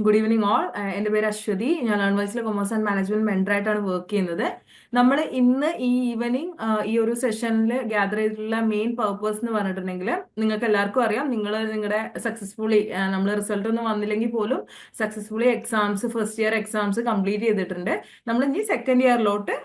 Good evening all. എൻ്റെ പേര് അശ്വതി. ഞാൻ ലേൺവൈസിലെ കൊമേഴ്സ് ആൻഡ് മാനേജ്മെന്റ് മെൻറ്ററായിട്ടാണ് വർക്ക് ചെയ്യുന്നത്. നമ്മൾ ഇന്ന് ഈ ഈവനിങ് ഈ ഒരു സെഷനിൽ ഗ്യാദർ ചെയ്തിട്ടുള്ള മെയിൻ പർപ്പസ് എന്ന് പറഞ്ഞിട്ടുണ്ടെങ്കിൽ, നിങ്ങൾക്ക് എല്ലാവർക്കും അറിയാം, നിങ്ങൾ നിങ്ങളുടെ സക്സസ്ഫുള്ളി നമ്മൾ റിസൾട്ട് ഒന്നും വന്നില്ലെങ്കിൽ പോലും successfully exams, first year exams complete ചെയ്തിട്ടുണ്ട്. നമ്മൾ ഇനി സെക്കൻഡ് ഇയറിലോട്ട്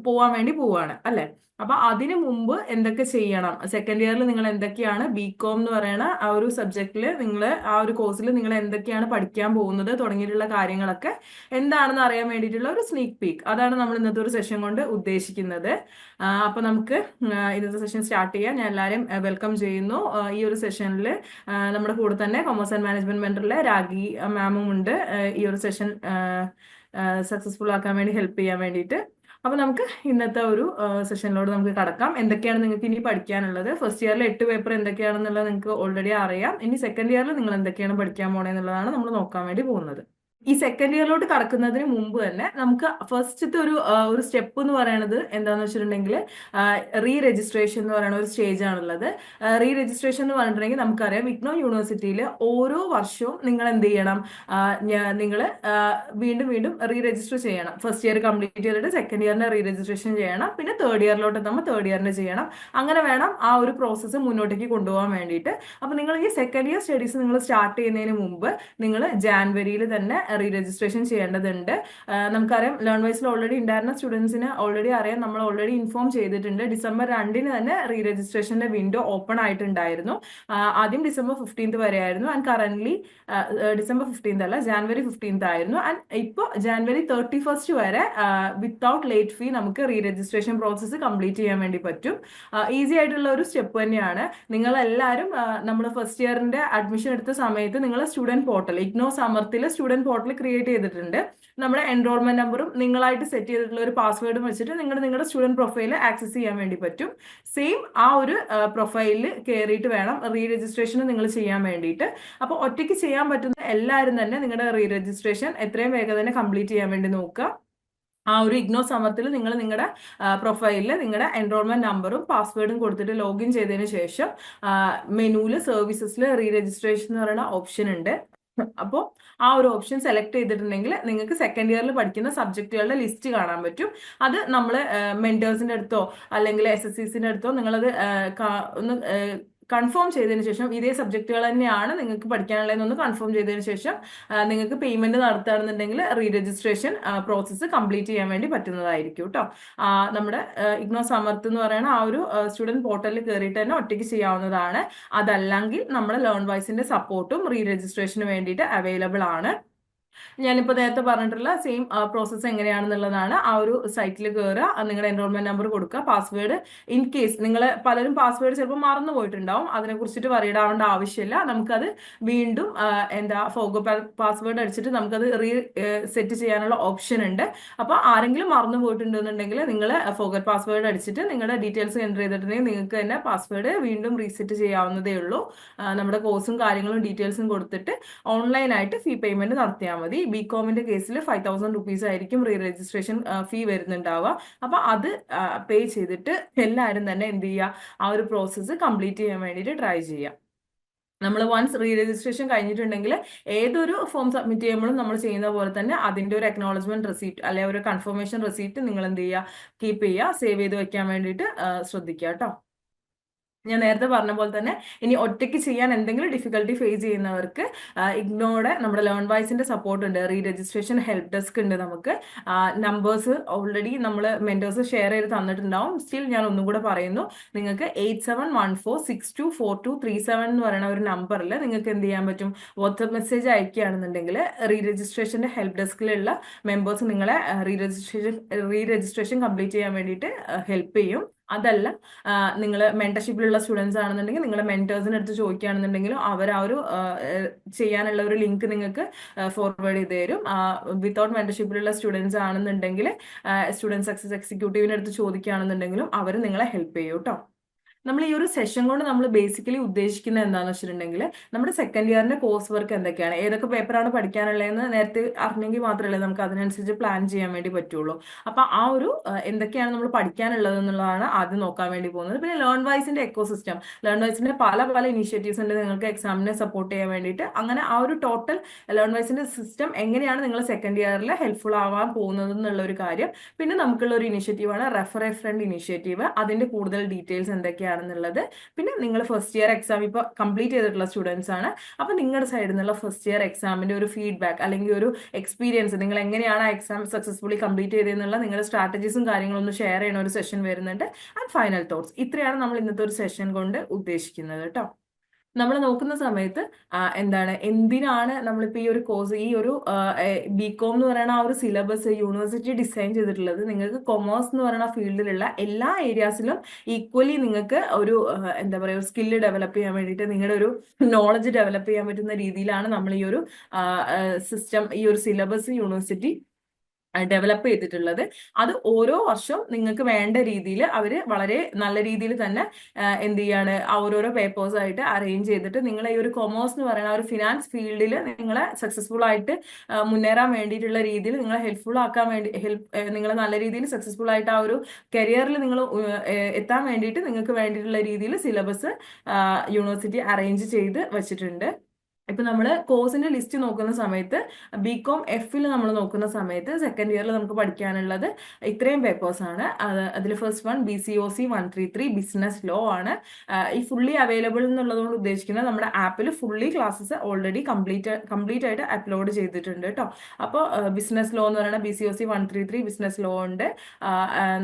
പോവാൻ വേണ്ടി പോവാണ് അല്ലെ. അപ്പൊ അതിനു മുമ്പ് എന്തൊക്കെ ചെയ്യണം, സെക്കൻഡ് ഇയറിൽ നിങ്ങൾ എന്തൊക്കെയാണ് ബികോം എന്ന് പറയുന്ന ആ ഒരു സബ്ജക്റ്റിൽ, നിങ്ങൾ ആ ഒരു കോഴ്സിൽ നിങ്ങൾ എന്തൊക്കെയാണ് പഠിക്കാൻ പോകുന്നത് തുടങ്ങിയിട്ടുള്ള കാര്യങ്ങളൊക്കെ എന്താണെന്ന് അറിയാൻ വേണ്ടിയിട്ടുള്ള ഒരു സ്നീക്ക് പീക്ക്, അതാണ് നമ്മൾ ഇന്നത്തെ ഒരു സെഷൻ കൊണ്ട് ഉദ്ദേശിക്കുന്നത്. അപ്പൊ നമുക്ക് ഇന്നത്തെ സെഷൻ സ്റ്റാർട്ട് ചെയ്യാം. ഞാൻ എല്ലാവരെയും വെൽക്കം ചെയ്യുന്നു. ഈ ഒരു സെഷനിൽ നമ്മുടെ കൂടെ തന്നെ കൊമേഴ്സ് ആൻഡ് മാനേജ്മെന്റ് മെന്ററിലെ രാഗി മാമും ഉണ്ട്, ഈ ഒരു സെഷൻ സക്സസ്ഫുൾ ആക്കാൻ വേണ്ടി ഹെൽപ്പ് ചെയ്യാൻ വേണ്ടിയിട്ട്. അപ്പൊ നമുക്ക് ഇന്നത്തെ ഒരു സെഷനിലോട് നമുക്ക് കടക്കാം. എന്തൊക്കെയാണ് നിങ്ങൾക്ക് ഇനി പഠിക്കാനുള്ളത്? ഫസ്റ്റ് ഇയറിൽ 8 പേപ്പർ എന്തൊക്കെയാണെന്നുള്ളത് നിങ്ങൾക്ക് ഓൾറെഡി അറിയാം. ഇനി സെക്കൻഡ് ഇയറിൽ നിങ്ങൾ എന്തൊക്കെയാണ് പഠിക്കാൻ പോണേന്നുള്ളതാണ് നമ്മൾ നോക്കാൻ വേണ്ടി പോകുന്നത്. ഈ സെക്കൻഡ് ഇയറിലോട്ട് കടക്കുന്നതിന് മുമ്പ് തന്നെ നമുക്ക് ഫസ്റ്റത്തെ ഒരു സ്റ്റെപ്പ് എന്ന് പറയുന്നത് എന്താണെന്ന് വെച്ചിട്ടുണ്ടെങ്കിൽ, റീ രജിസ്ട്രേഷൻ എന്ന് പറയുന്ന ഒരു സ്റ്റേജ് ആണുള്ളത്. റീ രജിസ്ട്രേഷൻ എന്ന് പറഞ്ഞിട്ടുണ്ടെങ്കിൽ നമുക്കറിയാം, ഇഗ്നോ യൂണിവേഴ്സിറ്റിയിൽ ഓരോ വർഷവും നിങ്ങൾ എന്ത് ചെയ്യണം, നിങ്ങൾ വീണ്ടും വീണ്ടും റീ രജിസ്റ്റർ ചെയ്യണം. ഫസ്റ്റ് ഇയർ കംപ്ലീറ്റ് ചെയ്തിട്ട് സെക്കൻഡ് ഇയറിന് റീ രജിസ്ട്രേഷൻ ചെയ്യണം. പിന്നെ തേർഡ് ഇയറിലോട്ട് എത്തുമ്പോൾ തേർഡ് ഇയറിന് ചെയ്യണം. അങ്ങനെ വേണം ആ ഒരു പ്രോസസ്സ് മുന്നോട്ടേക്ക് കൊണ്ടുപോകാൻ വേണ്ടിയിട്ട്. അപ്പൊ നിങ്ങൾ ഈ സെക്കൻഡ് ഇയർ സ്റ്റഡീസ് നിങ്ങൾ സ്റ്റാർട്ട് ചെയ്യുന്നതിന് മുമ്പ് നിങ്ങൾ ജാനുവരിയിൽ തന്നെ റീ രജിസ്ട്രേഷൻ ചെയ്യേണ്ടതുണ്ട്. നമുക്കറിയാം, ലേൺ വൈസിൽ ഓൾറെഡി ഉണ്ടായിരുന്ന സ്റ്റുഡൻസിന് ഓൾറെഡി അറിയാം, നമ്മൾ ഓൾറെഡി ഇൻഫോം ചെയ്തിട്ടുണ്ട്. ഡിസംബർ 2 തന്നെ റീ രജിസ്ട്രേഷന്റെ വിൻഡോ ഓപ്പൺ ആയിട്ടുണ്ടായിരുന്നു. ആദ്യം ഡിസംബർ 15 വരെ ആയിരുന്നു. ആൻഡ് കറന്റ് ഡിസംബർ 15 അല്ല, ജാനുവരി 15 ആയിരുന്നു. ആൻഡ് ഇപ്പോൾ ജാനുവരി 31 വരെ വിത്തൗട്ട് ലേറ്റ് ഫീ നമുക്ക് റീ രജിസ്ട്രേഷൻ പ്രോസസ്സ് കംപ്ലീറ്റ് ചെയ്യാൻ വേണ്ടി പറ്റും. ഈസി ആയിട്ടുള്ള ഒരു സ്റ്റെപ്പ് തന്നെയാണ്. നിങ്ങൾ എല്ലാവരും നമ്മൾ ഫസ്റ്റ് ഇയറിന്റെ അഡ്മിഷൻ എടുത്ത സമയത്ത് നിങ്ങൾ സ്റ്റുഡന്റ് പോർട്ടൽ, ഇഗ്നോ സമർത്തിൽ സ്റ്റുഡന്റ് പോർട്ടൽ ക്രിയേറ്റ് ചെയ്തിട്ടുണ്ട്. നമ്മുടെ എൻറോൾമെന്റ് നമ്പറും നിങ്ങളായിട്ട് സെറ്റ് ചെയ്തിട്ടുള്ള ഒരു പാസ്വേഡും വെച്ചിട്ട് നിങ്ങളുടെ സ്റ്റുഡന്റ് പ്രൊഫൈൽ ആക്സസ് ചെയ്യാൻ വേണ്ടി പറ്റും. സെയിം ആ ഒരു പ്രൊഫൈലിൽ കയറിയിട്ട് വേണം റീ രജിസ്ട്രേഷൻ നിങ്ങൾ ചെയ്യാൻ വേണ്ടിയിട്ട്. അപ്പോൾ ഒറ്റയ്ക്ക് ചെയ്യാൻ പറ്റുന്ന എല്ലാവരും തന്നെ നിങ്ങളുടെ റീ രജിസ്ട്രേഷൻ എത്രയും വേഗം തന്നെ കംപ്ലീറ്റ് ചെയ്യാൻ വേണ്ടി നോക്കുക. ആ ഒരു ഇഗ്നോ സമത്തിൽ നിങ്ങൾ നിങ്ങളുടെ പ്രൊഫൈലിൽ നിങ്ങളുടെ എൻറോൾമെന്റ് നമ്പറും പാസ്വേഡും കൊടുത്തിട്ട് ലോഗിൻ ചെയ്തതിന് ശേഷം മെനുവിൽ സർവീസസിൽ റീ രജിസ്ട്രേഷൻ എന്ന് പറയുന്ന ഓപ്ഷൻ ഉണ്ട്. അപ്പോൾ ആ ഒരു ഓപ്ഷൻ സെലക്ട് ചെയ്തിട്ടുണ്ടെങ്കിൽ നിങ്ങൾക്ക് സെക്കൻഡ് ഇയറിൽ പഠിക്കുന്ന സബ്ജക്റ്റുകളുടെ ലിസ്റ്റ് കാണാൻ പറ്റും. അത് നമ്മൾ മെന്റേഴ്സിന്റെ അടുത്തോ അല്ലെങ്കിൽ SSCസിന്റെ അടുത്തോ നിങ്ങളത് ഒന്ന് കൺഫേം ചെയ്തതിന് ശേഷം, ഇതേ സബ്ജക്റ്റുകൾ തന്നെയാണ് നിങ്ങൾക്ക് പഠിക്കാനുള്ളതെന്നൊന്ന് കൺഫേം ചെയ്തതിന് ശേഷം നിങ്ങൾക്ക് പേയ്മെന്റ് നടത്തുകയാണെന്നുണ്ടെങ്കിൽ റീ രജിസ്ട്രേഷൻ പ്രോസസ്സ് കംപ്ലീറ്റ് ചെയ്യാൻ വേണ്ടി പറ്റുന്നതായിരിക്കും കേട്ടോ. നമ്മുടെ ഇഗ്നോ സമർത്ത് എന്ന് പറയുന്ന ആ ഒരു സ്റ്റുഡന്റ് പോർട്ടലിൽ കയറിയിട്ട് തന്നെ ഒറ്റയ്ക്ക് ചെയ്യാവുന്നതാണ്. അതല്ലെങ്കിൽ നമ്മുടെ ലേൺ വൈസിന്റെ സപ്പോർട്ടും റീ രജിസ്ട്രേഷന് വേണ്ടിയിട്ട് അവൈലബിൾ ആണ്. ഞാനിപ്പോൾ നേരത്തെ പറഞ്ഞിട്ടുള്ള സെയിം പ്രോസസ്സ് എങ്ങനെയാണെന്നുള്ളതാണ്. ആ ഒരു സൈറ്റിൽ കയറുക, നിങ്ങളുടെ എൻറോൾമെന്റ് നമ്പർ കൊടുക്കുക, പാസ്വേഡ് ഇൻ കേസ് നിങ്ങൾ പലരും പാസ്വേഡ് ചിലപ്പോൾ മറന്നു പോയിട്ടുണ്ടാവും, അതിനെ കുറിച്ചിട്ട് വറിയിടാവേണ്ട ആവശ്യമില്ല. നമുക്കത് വീണ്ടും ഫോഗോ പാസ്വേഡ് അടിച്ചിട്ട് നമുക്കത് റീ സെറ്റ് ചെയ്യാനുള്ള ഓപ്ഷൻ ഉണ്ട്. അപ്പോൾ ആരെങ്കിലും മറന്നു പോയിട്ടുണ്ടെന്നുണ്ടെങ്കിൽ നിങ്ങൾ ഫോഗറ്റ് പാസ്വേഡ് അടിച്ചിട്ട് നിങ്ങളുടെ ഡീറ്റെയിൽസ് എൻ്റർ ചെയ്തിട്ടുണ്ടെങ്കിൽ നിങ്ങൾക്ക് തന്നെ പാസ്വേഡ് വീണ്ടും റീസെറ്റ് ചെയ്യാവുന്നതേ ഉള്ളൂ. നമ്മുടെ കോഴ്സും കാര്യങ്ങളും ഡീറ്റെയിൽസും കൊടുത്തിട്ട് ഓൺലൈനായിട്ട് ഫീ പേയ്മെന്റ് നടത്തിയാൽ മതി. ബികോമിന്റെ കേസിൽ 5000 റുപ്പീസ് ആയിരിക്കും റീ രജിസ്ട്രേഷൻ ഫീ വരുന്നുണ്ടാവുക. അപ്പൊ അത് പേ ചെയ്തിട്ട് എല്ലാവരും തന്നെ എന്ത് ചെയ്യുക, ആ ഒരു പ്രോസസ്സ് കംപ്ലീറ്റ് ചെയ്യാൻ വേണ്ടിയിട്ട് ട്രൈ ചെയ്യുക. നമ്മൾ വൺസ് റീ രജിസ്ട്രേഷൻ കഴിഞ്ഞിട്ടുണ്ടെങ്കിൽ ഏതൊരു ഫോം സബ്മിറ്റ് ചെയ്യുമ്പോഴും നമ്മൾ ചെയ്യുന്ന പോലെ തന്നെ അതിന്റെ ഒരു അക്നോളജ്മെന്റ് റെസീപ്റ്റ് അല്ലെങ്കിൽ ഒരു കൺഫർമേഷൻ റെസീപ്റ്റ് നിങ്ങൾ എന്ത് ചെയ്യുക, കീപ്പ് ചെയ്യുക, സേവ് ചെയ്ത് വെക്കാൻ വേണ്ടിയിട്ട് ശ്രദ്ധിക്കുക കേട്ടോ. ഞാൻ നേരത്തെ പറഞ്ഞ പോലെ തന്നെ ഇനി ഒറ്റയ്ക്ക് ചെയ്യാൻ എന്തെങ്കിലും ഡിഫിക്കൽട്ടി ഫേസ് ചെയ്യുന്നവർക്ക് ഇഗ്നോയുടെ നമ്മുടെ ലേൺ വൈസിന്റെ സപ്പോർട്ട് ഉണ്ട്. റീ രജിസ്ട്രേഷൻ ഹെൽപ്പ് ഡെസ്ക് ഉണ്ട്. നമുക്ക് നമ്പേഴ്സ് ഓൾറെഡി നമ്മൾ മെന്റേഴ്സ് ഷെയർ ചെയ്ത് തന്നിട്ടുണ്ടാവും. സ്റ്റിൽ ഞാൻ ഒന്നും കൂടെ പറയുന്നു, നിങ്ങൾക്ക് 8714624237 എന്ന് പറയുന്ന ഒരു നമ്പറിൽ നിങ്ങൾക്ക് എന്ത് ചെയ്യാൻ പറ്റും, വാട്സ്ആപ്പ് മെസ്സേജ് അയക്കുകയാണെന്നുണ്ടെങ്കിൽ റീ രജിസ്ട്രേഷന്റെ ഹെൽപ്പ് ഡെസ്കിലുള്ള മെമ്പേഴ്സ് നിങ്ങളെ റീ രജിസ്ട്രേഷൻ കംപ്ലീറ്റ് ചെയ്യാൻ വേണ്ടിയിട്ട് ഹെൽപ്പ് ചെയ്യും. അതല്ല, നിങ്ങൾ മെന്റർഷിപ്പിലുള്ള സ്റ്റുഡൻസ് ആണെന്നുണ്ടെങ്കിൽ നിങ്ങളുടെ മെന്റേഴ്സിന് അടുത്ത് ചോദിക്കുകയാണെന്നുണ്ടെങ്കിലും അവർ ആ ഒരു ചെയ്യാനുള്ള ഒരു ലിങ്ക് നിങ്ങൾക്ക് ഫോർവേഡ് ചെയ്ത് തരും. വിത്തൗട്ട് മെന്റർഷിപ്പിലുള്ള സ്റ്റുഡൻസ് ആണെന്നുണ്ടെങ്കിൽ സ്റ്റുഡൻറ് സക്സസ് എക്സിക്യൂട്ടീവിന് അടുത്ത് ചോദിക്കുകയാണെന്നുണ്ടെങ്കിലും അവർ നിങ്ങളെ ഹെൽപ്പ് ചെയ്യും കേട്ടോ. നമ്മൾ ഈ ഒരു സെഷൻ കൊണ്ട് നമ്മൾ ബേസിക്കലി ഉദ്ദേശിക്കുന്നത് എന്താണെന്ന് വെച്ചിട്ടുണ്ടെങ്കിൽ നമ്മുടെ സെക്കൻഡ് ഇയറിന്റെ കോഴ്സ് വർക്ക് എന്തൊക്കെയാണ്, ഏതൊക്കെ പേപ്പറാണ് പഠിക്കാനുള്ളതെന്ന് നേരത്തെ അറിഞ്ഞെങ്കിൽ മാത്രമല്ലേ നമുക്ക് അതിനനുസരിച്ച് പ്ലാൻ ചെയ്യാൻ വേണ്ടി പറ്റുള്ളൂ. അപ്പൊ ആ ഒരു എന്തൊക്കെയാണ് നമ്മൾ പഠിക്കാനുള്ളത് എന്നുള്ളതാണ് ആദ്യം നോക്കാൻ വേണ്ടി പോകുന്നത്. പിന്നെ ലേൺ വൈസിന്റെ എക്കോസിസ്റ്റം, ലേൺ വൈസിന്റെ പല പല ഇനീഷ്യേറ്റീവ്സ് ഉണ്ട് നിങ്ങൾക്ക് എക്സാമിനെ സപ്പോർട്ട് ചെയ്യാൻ വേണ്ടിയിട്ട്. അങ്ങനെ ആ ഒരു ടോട്ടൽ ലേൺ വൈസിന്റെ സിസ്റ്റം എങ്ങനെയാണ് നിങ്ങൾ സെക്കൻഡ് ഇയറിൽ ഹെൽപ്ഫുൾ ആവാൻ പോകുന്നത് എന്നുള്ള ഒരു കാര്യം. പിന്നെ നമുക്കുള്ള ഒരു ഇനിഷ്യേറ്റീവാണ് റെഫർ എ ഫ്രണ്ട് ഇനിഷ്യേറ്റീവ്. അതിന്റെ കൂടുതൽ ഡീറ്റെയിൽസ് എന്തൊക്കെയാണെന്നുള്ളത്. പിന്നെ നിങ്ങൾ ഫസ്റ്റ് ഇയർ എക്സാം ഇപ്പോൾ കംപ്ലീറ്റ് ചെയ്തിട്ടുള്ള സ്റ്റുഡൻസ് ആണ്. അപ്പൊ നിങ്ങളുടെ സൈഡിൽ നിന്നുള്ള ഫസ്റ്റ് ഇയർ എക്സാമിന്റെ ഒരു ഫീഡ്ബാക്ക് അല്ലെങ്കിൽ ഒരു എക്സ്പീരിയൻസ്, നിങ്ങൾ എങ്ങനെയാണ് ആ എക്സാം സക്സസ്ഫുള്ളി കംപ്ലീറ്റ് ചെയ്തതെന്നുള്ള നിങ്ങളുടെ സ്ട്രാറ്റജീസും കാര്യങ്ങളും ഒന്ന് ഷെയർ ചെയ്യുന്ന ഒരു സെഷൻ വരുന്നുണ്ട്. And final thoughts. ഇത്രയാണ് നമ്മൾ ഇന്നത്തെ ഒരു സെഷൻ കൊണ്ട് ഉദ്ദേശിക്കുന്നത് കേട്ടോ. നമ്മൾ നോക്കുന്ന സമയത്ത് എന്താണ്, എന്തിനാണ് നമ്മളിപ്പോൾ ഈ ഒരു കോഴ്സ്, ഈ ഒരു ബികോം എന്ന് പറയുന്ന ആ ഒരു സിലബസ് യൂണിവേഴ്സിറ്റി ഡിസൈൻ ചെയ്തിട്ടുള്ളത് നിങ്ങൾക്ക് കൊമേഴ്സ് എന്ന് പറയുന്ന ഫീൽഡിലുള്ള എല്ലാ ഏരിയാസിലും ഈക്വലി നിങ്ങൾക്ക് ഒരു എന്താ പറയുക, ഒരു സ്കില്ല് ഡെവലപ്പ് ചെയ്യാൻ വേണ്ടിയിട്ട്, നിങ്ങളുടെ ഒരു നോളജ് ഡെവലപ്പ് ചെയ്യാൻ പറ്റുന്ന രീതിയിലാണ് നമ്മൾ ഈ ഒരു സിസ്റ്റം, ഈ ഒരു സിലബസ് യൂണിവേഴ്സിറ്റി ഡെവലപ്പ് ചെയ്തിട്ടുള്ളത്. അത് ഓരോ വർഷവും നിങ്ങൾക്ക് വേണ്ട രീതിയിൽ അവർ വളരെ നല്ല രീതിയിൽ തന്നെ എന്ത് ചെയ്യാണ്, ഓരോരോ പേപ്പേഴ്സ് ആയിട്ട് അറേഞ്ച് ചെയ്തിട്ട് നിങ്ങളെ ഈ ഒരു കൊമേഴ്സ് എന്ന് പറയുന്ന ഒരു ഫിനാൻസ് ഫീൽഡിൽ നിങ്ങളെ സക്സസ്ഫുൾ ആയിട്ട് മുന്നേറാൻ വേണ്ടിയിട്ടുള്ള രീതിയിൽ നിങ്ങളെ ഹെൽപ്ഫുൾ ആക്കാൻ വേണ്ടി, നിങ്ങളെ നല്ല രീതിയിൽ സക്സസ്ഫുൾ ആയിട്ട് ആ ഒരു കരിയറിൽ നിങ്ങൾ എത്താൻ വേണ്ടിയിട്ട് നിങ്ങൾക്ക് വേണ്ടിയിട്ടുള്ള രീതിയിൽ സിലബസ് യൂണിവേഴ്സിറ്റി അറേഞ്ച് ചെയ്ത് വെച്ചിട്ടുണ്ട്. ഇപ്പൊ നമ്മൾ കോഴ്സിന്റെ ലിസ്റ്റ് നോക്കുന്ന സമയത്ത് ബികോം എഫിൽ നമ്മൾ നോക്കുന്ന സമയത്ത് സെക്കൻഡ് ഇയറിൽ നമുക്ക് പഠിക്കാനുള്ളത് ഇത്രയും പേപ്പേഴ്സ് ആണ്. അതിൽ first one BCOC 133 business law ആണ്. ഈ ഫുള്ളി അവൈലബിൾ എന്നുള്ളതുകൊണ്ട് ഉദ്ദേശിക്കുന്നത് നമ്മുടെ ആപ്പിൽ ഫുള്ളി ക്ലാസ്സസ് ഓൾറെഡി കംപ്ലീറ്റ് ആയിട്ട് അപ്ലോഡ് ചെയ്തിട്ടുണ്ട് കേട്ടോ. അപ്പോൾ ബിസിനസ് ലോ എന്ന് പറയുന്ന BCOC 133 ബിസിനസ് ലോ ഉണ്ട്.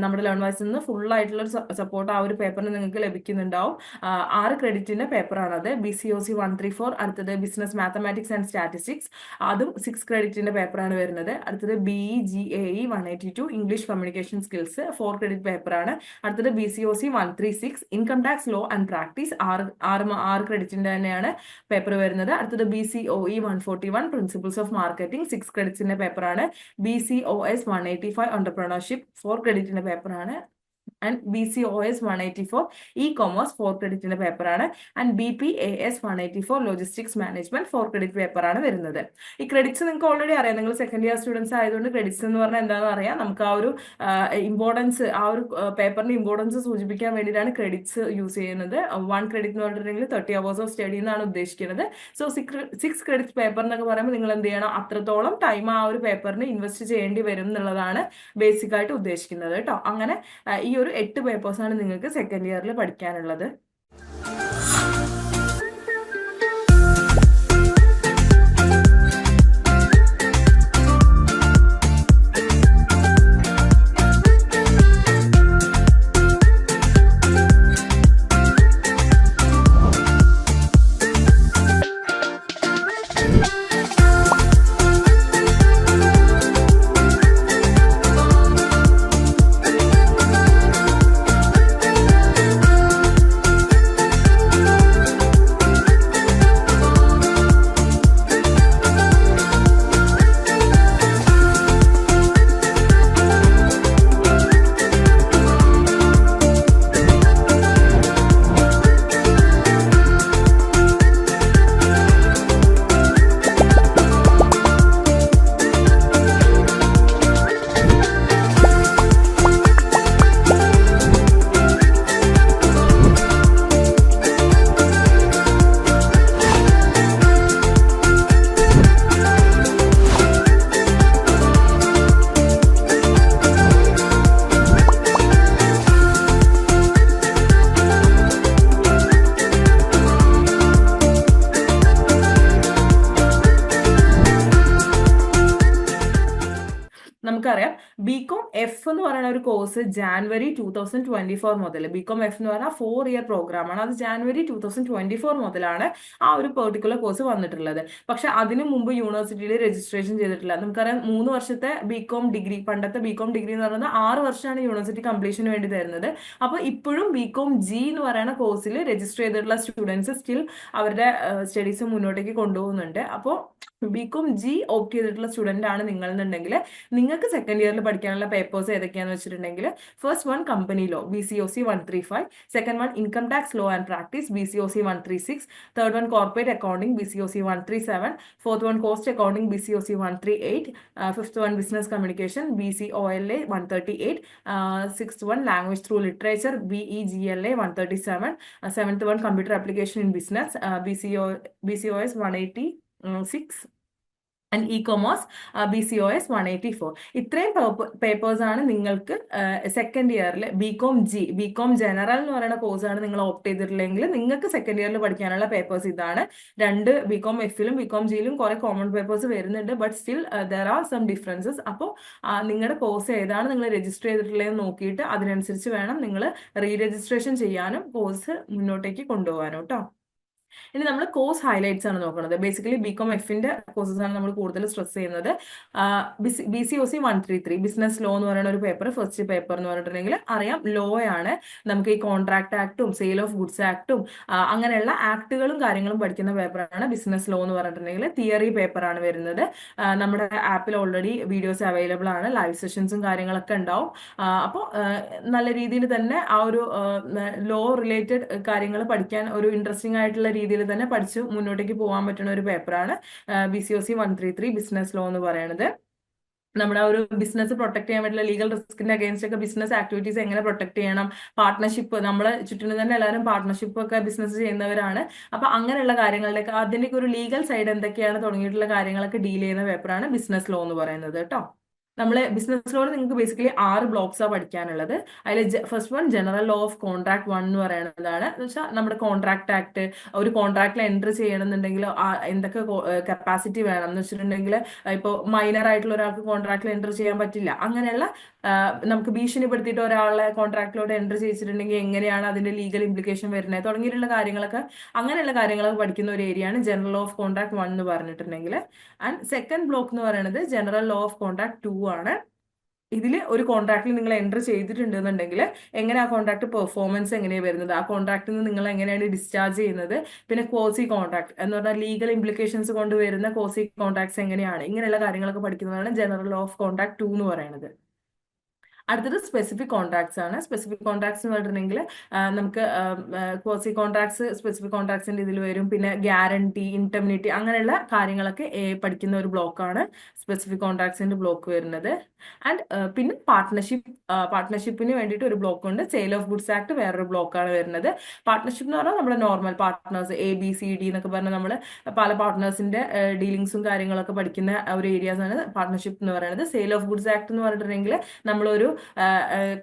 നമ്മുടെ ലേൺ വൈസിൽ നിന്ന് ഫുൾ ആയിട്ടുള്ള സപ്പോർട്ട് ആ ഒരു പേപ്പറിന് നിങ്ങൾക്ക് ലഭിക്കുന്നുണ്ടാവും. 6 ക്രെഡിറ്റിന്റെ പേപ്പറാണത്. BCOC 134, അടുത്തത് ബിസിനസ് മാത്തമാറ്റിക്സ് ആൻഡ് സ്റ്റാറ്റിസ്റ്റിക്സ്, അതും 6 ക്രെഡിറ്റിന്റെ പേപ്പറാണ് വരുന്നത്. അടുത്തത് BE GAE 182 English communication skills 4 credit പേപ്പറാണ്. അടുത്തത് BCOC 136 income tax law and practice 6 ക്രെഡിറ്റിന്റെ തന്നെയാണ് പേപ്പർ വരുന്നത്. അടുത്തത് BCOE 141 പ്രിൻസിപ്പിൾസ് ഓഫ് മാർക്കറ്റിംഗ് 6 ക്രെഡിറ്റ്സിന്റെ പേപ്പറാണ്. BCOS 185 എന്റർപ്രണർഷിപ്പ് 4 ക്രെഡിറ്റിന്റെ പേപ്പറാണ്. ആൻഡ് BCOS 184 ഇ-കൊമേഴ്സ് 4 ക്രെഡിറ്റിന്റെ പേപ്പറാണ്. And BPAS 184 logistics management 4 credit പേപ്പറാണ് വരുന്നത്. ഈ ക്രെഡിറ്റ്സ് നിങ്ങൾക്ക് ഓൾറെഡി അറിയാം, നിങ്ങൾ സെക്കൻഡ് ഇയർ സ്റ്റുഡൻസ് ആയതുകൊണ്ട് ക്രെഡിറ്റ്സ് എന്ന് പറഞ്ഞാൽ എന്താണെന്ന് അറിയാം. നമുക്ക് ആ ഒരു ഇമ്പോർട്ടൻസ്, ആ ഒരു പേപ്പറിന്റെ ഇമ്പോർട്ടൻസ് സൂചിപ്പിക്കാൻ വേണ്ടിയിട്ടാണ് ക്രെഡിറ്റ്സ് യൂസ് ചെയ്യുന്നത്. 1 ക്രെഡിറ്റ് എന്ന് പറഞ്ഞിട്ടുണ്ടെങ്കിൽ 30 hours ഓഫ് സ്റ്റഡി എന്നാണ് ഉദ്ദേശിക്കുന്നത്. സോ 6 ക്രെഡിറ്റ് പേപ്പർ എന്നൊക്കെ പറയുമ്പോൾ നിങ്ങൾ എന്ത് ചെയ്യണം, അത്രത്തോളം ടൈം ആ ഒരു പേപ്പറിന് ഇൻവെസ്റ്റ് ചെയ്യേണ്ടി വരും എന്നുള്ളതാണ് ബേസിക് ആയിട്ട് ഉദ്ദേശിക്കുന്നത് കേട്ടോ. അങ്ങനെ ഈ ഒരു 8 പേപ്പേഴ്സാണ് നിങ്ങൾക്ക് സെക്കൻഡ് ഇയറിൽ പഠിക്കാനുള്ളത്. നമുക്കറിയാം ബികോം എഫ് എന്ന് പറയുന്ന ഒരു കോഴ്സ് ജാനുവരി 2024 മുതൽ, ബികോം എഫ് എന്ന് പറഞ്ഞാൽ 4 ഇയർ പ്രോഗ്രാം ആണ്. അത് ജാനുവരി 2024 മുതലാണ് ആ ഒരു പെർട്ടിക്കുലർ കോഴ്സ് വന്നിട്ടുള്ളത്. പക്ഷെ അതിനു മുമ്പ് യൂണിവേഴ്സിറ്റിയിൽ രജിസ്ട്രേഷൻ ചെയ്തിട്ടില്ല. നമുക്കറിയാം 3 വർഷത്തെ ബികോം ഡിഗ്രി, പണ്ടത്തെ ബികോം ഡിഗ്രി എന്ന് പറയുന്നത് 6 വർഷമാണ് യൂണിവേഴ്സിറ്റി കംപ്ലീഷന് വേണ്ടി തരുന്നത്. അപ്പോൾ ഇപ്പോഴും ബികോം ജി എന്ന് പറയുന്ന കോഴ്സിൽ രജിസ്റ്റർ ചെയ്തിട്ടുള്ള സ്റ്റുഡൻസ് സ്റ്റിൽ അവരുടെ സ്റ്റഡീസ് മുന്നോട്ടേക്ക് കൊണ്ടുപോകുന്നുണ്ട്. അപ്പോൾ ബികോം ജി ഓപ്റ്റ് ചെയ്തിട്ടുള്ള സ്റ്റുഡന്റ് ആണ് നിങ്ങൾ എന്നുണ്ടെങ്കിൽ നിങ്ങൾക്ക് സെക്കൻഡ് ഇയറിൽ പഠിക്കാനുള്ള പേപ്പേഴ്സ് ഏതൊക്കെയാണെന്ന് വെച്ചിട്ടുണ്ടെങ്കിൽ first one company law BCOC 135, second one income tax law and practice BCOC 136, third one corporate accounting BCOC 137, fourth one cost accounting BCOC 138, fifth one business communication BCOLA 138, sixth one language through literature BEGLA 137, seventh one computer application in business BCOS 186 and e-commerce BCOS 184. ഇത്രയും papers ആണ് നിങ്ങൾക്ക് second ഇയറിൽ BCom general എന്ന് പറയുന്ന കോഴ്സാണ് നിങ്ങൾ opt ചെയ്തിട്ടില്ലെങ്കിൽ നിങ്ങൾക്ക് സെക്കൻഡ് ഇയറിൽ പഠിക്കാനുള്ള പേപ്പേഴ്സ് ഇതാണ്. രണ്ട് ബികോം എഫിലും ബികോം ജിയിലും കുറെ കോമൺ പേപ്പേഴ്സ് വരുന്നുണ്ട്, but still there are some differences. അപ്പോൾ നിങ്ങളുടെ കോഴ്സ് ഏതാണ് നിങ്ങൾ രജിസ്റ്റർ ചെയ്തിട്ടുള്ളതെന്ന് നോക്കിയിട്ട് അതിനനുസരിച്ച് വേണം നിങ്ങൾ റീ രജിസ്ട്രേഷൻ ചെയ്യാനും കോഴ്സ് മുന്നോട്ടേക്ക് കൊണ്ടുപോകാനും കേട്ടോ. ഇനി നമ്മൾ കോഴ്സ് ഹൈലൈറ്റ്സ് ആണ് നോക്കുന്നത്. ബേസിക്കലി ബികോം എഫിന്റെ കോഴ്സസ് ആണ് നമ്മൾ കൂടുതൽ സ്ട്രെസ് ചെയ്യുന്നത്. BCOC 133 ബിസിനസ് ലോ എന്ന് പറയുന്ന ഒരു പേപ്പർ, ഫസ്റ്റ് പേപ്പർ എന്ന് പറഞ്ഞിട്ടുണ്ടെങ്കിൽ അറിയാം ലോ ആണ്. നമുക്ക് ഈ കോൺട്രാക്ട് ആക്ടും സെയിൽ ഓഫ് ഗുഡ്സ് ആക്ടും അങ്ങനെയുള്ള ആക്ടുകളും കാര്യങ്ങളും പഠിക്കുന്ന പേപ്പറാണ് ബിസിനസ് ലോ എന്ന് പറഞ്ഞിട്ടുണ്ടെങ്കിൽ. തിയറി പേപ്പർ ആണ് വരുന്നത്. നമ്മുടെ ആപ്പിൽ ഓൾറെഡി വീഡിയോസ് അവൈലബിൾ ആണ്, ലൈവ് സെഷൻസും കാര്യങ്ങളൊക്കെ ഉണ്ടാവും. അപ്പോൾ നല്ല രീതിയിൽ തന്നെ ആ ഒരു ലോ റിലേറ്റഡ് കാര്യങ്ങൾ പഠിക്കാൻ ഒരു ഇൻട്രസ്റ്റിംഗ് ആയിട്ടുള്ള രീതിയിൽ തന്നെ പഠിച്ച് മുന്നോട്ടേക്ക് പോകാൻ പറ്റുന്ന ഒരു പേപ്പറാണ് BCOC 133 ബിസിനസ് ലോ എന്ന് പറയുന്നത്. നമ്മുടെ ഒരു ബിസിനസ് പ്രൊട്ടക്ട് ചെയ്യാൻ പറ്റുന്ന ലീഗൽ റിസ്കിന്റെ അഗേൻസ്റ്റ് ഒക്കെ ബിസിനസ് ആക്ടിവിറ്റീസ് എങ്ങനെ പ്രൊട്ടക്ട് ചെയ്യണം, പാർട്ട്ണർഷിപ്പ്, നമ്മളെ ചുറ്റിനും തന്നെ എല്ലാവരും പാർട്ട്ണർഷിപ്പ് ഒക്കെ ബിസിനസ് ചെയ്യുന്നവരാണ്. അപ്പൊ അങ്ങനെയുള്ള കാര്യങ്ങളിലേക്ക് അതിന്റെയൊക്കെ ഒരു ലീഗൽ സൈഡ് എന്തൊക്കെയാണ് തുടങ്ങിയിട്ടുള്ള കാര്യങ്ങളൊക്കെ ഡീൽ ചെയ്യുന്ന പേപ്പറാണ് ബിസിനസ് ലോ എന്ന് പറയുന്നത് കേട്ടോ. നമ്മള് ബിസിനസ് ലോയിൽ നിങ്ങൾക്ക് ബേസിക്കലി 6 ബ്ലോക്സാണ് പഠിക്കാനുള്ളത്. അതിൽ first one general law of contract 1 എന്ന് പറയുന്നതാണ്. എന്ന് വെച്ചാൽ നമ്മുടെ കോൺട്രാക്ട് ആക്ട്, ഒരു കോൺട്രാക്റ്റിൽ എൻട്രി ചെയ്യണമെന്നുണ്ടെങ്കിൽ എന്തൊക്കെ കപ്പാസിറ്റി വേണം എന്ന് വെച്ചിട്ടുണ്ടെങ്കിൽ, ഇപ്പോൾ മൈനർ ആയിട്ടുള്ള ഒരാൾക്ക് കോൺട്രാക്റ്റിൽ എൻട്രി ചെയ്യാൻ പറ്റില്ല. അങ്ങനെയുള്ള നമുക്ക് ഭീഷണിപ്പെടുത്തിയിട്ട് ഒരാളെ കോൺട്രാക്റ്റിലോട്ട് എൻട്രി ചെയ്യിച്ചിട്ടുണ്ടെങ്കിൽ എങ്ങനെയാണ് അതിന്റെ ലീഗൽ ഇംപ്ലിക്കേഷൻ വരുന്നത് തുടങ്ങിയിട്ടുള്ള കാര്യങ്ങളൊക്കെ, അങ്ങനെയുള്ള കാര്യങ്ങളൊക്കെ പഠിക്കുന്ന ഒരു ഏരിയയാണ് ജനറൽ ലോ ഓഫ് കോൺട്രാക്ട് 1 എന്ന് പറഞ്ഞിട്ടുണ്ടെങ്കിൽ. ആൻഡ് സെക്കൻഡ് ബ്ലോക്ക് എന്ന് പറയുന്നത് ജനറൽ ലോ ഓഫ് കോൺട്രാക്ട് 2 ആണ്. ഇതിൽ ഒരു കോൺട്രാക്റ്റിൽ നിങ്ങൾ എൻട്രി ചെയ്തിട്ടുണ്ടെന്നുണ്ടെങ്കിൽ എങ്ങനെ ആ കോൺട്രാക്ട് പെർഫോമൻസ് എങ്ങനെയാണ് വരുന്നത്, ആ കോൺട്രാക്റ്റിൽ നിന്ന് നിങ്ങൾ എങ്ങനെയാണ് ഡിസ്ചാർജ് ചെയ്യുന്നത്, പിന്നെ ക്വാസി കോൺട്രാക്ട് എന്ന് പറഞ്ഞാൽ ലീഗൽ ഇംപ്ലിക്കേഷൻസ് കൊണ്ട് വരുന്ന ക്വാസി കോൺട്രാക്ട്സ് എങ്ങനെയാണ്, ഇങ്ങനെയുള്ള കാര്യങ്ങളൊക്കെ പഠിക്കുന്നതാണ് ജനറൽ ലോ ഓഫ് കോൺട്രാക്ട് 2 എന്ന് പറയുന്നത്. അടുത്തത് സ്പെസിഫിക് കോൺട്രാക്ട്സ് ആണ്. സ്പെസിഫിക് കോൺട്രാക്ട്സ് എന്ന് പറഞ്ഞിട്ടുണ്ടെങ്കിൽ നമുക്ക് ക്വാസി കോൺട്രാക്ട്സ് സ്പെസിഫിക് കോൺട്രാക്ട്സിന്റെ ഇതിൽ വരും. പിന്നെ ഗ്യാരണ്ടി, ഇൻറ്റർമിനിറ്റി അങ്ങനെയുള്ള കാര്യങ്ങളൊക്കെ പഠിക്കുന്ന ഒരു ബ്ലോക്കാണ് സ്പെസിഫിക് കോൺട്രാക്ട്സിന്റെ ബ്ലോക്ക് വരുന്നത്. ആൻഡ് പിന്നെ പാർട്ട്ണർഷിപ്പിന് വേണ്ടിയിട്ട് ഒരു ബ്ലോക്ക് ഉണ്ട്. സെയിൽ ഓഫ് ഗുഡ്സ് ആക്ട് വേറൊരു ബ്ലോക്കാണ് വരുന്നത്. പാർട്ട്ണർഷിപ്പ് എന്ന് പറഞ്ഞാൽ നമ്മുടെ നോർമൽ പാർട്ട്നേഴ്സ് ABCD എന്നൊക്കെ പറഞ്ഞാൽ നമ്മൾ പല പാർട്ട്നേഴ്സിന്റെ ഡീലിങ്സും കാര്യങ്ങളൊക്കെ പഠിക്കുന്ന ഒരു ഏരിയാസ് ആണ് പാർട്ട്ണർഷിപ്പ് എന്ന് പറയുന്നത്. സെയിൽ ഓഫ് ഗുഡ്സ് ആക്ട് എന്ന് പറഞ്ഞിട്ടുണ്ടെങ്കിൽ നമ്മളൊരു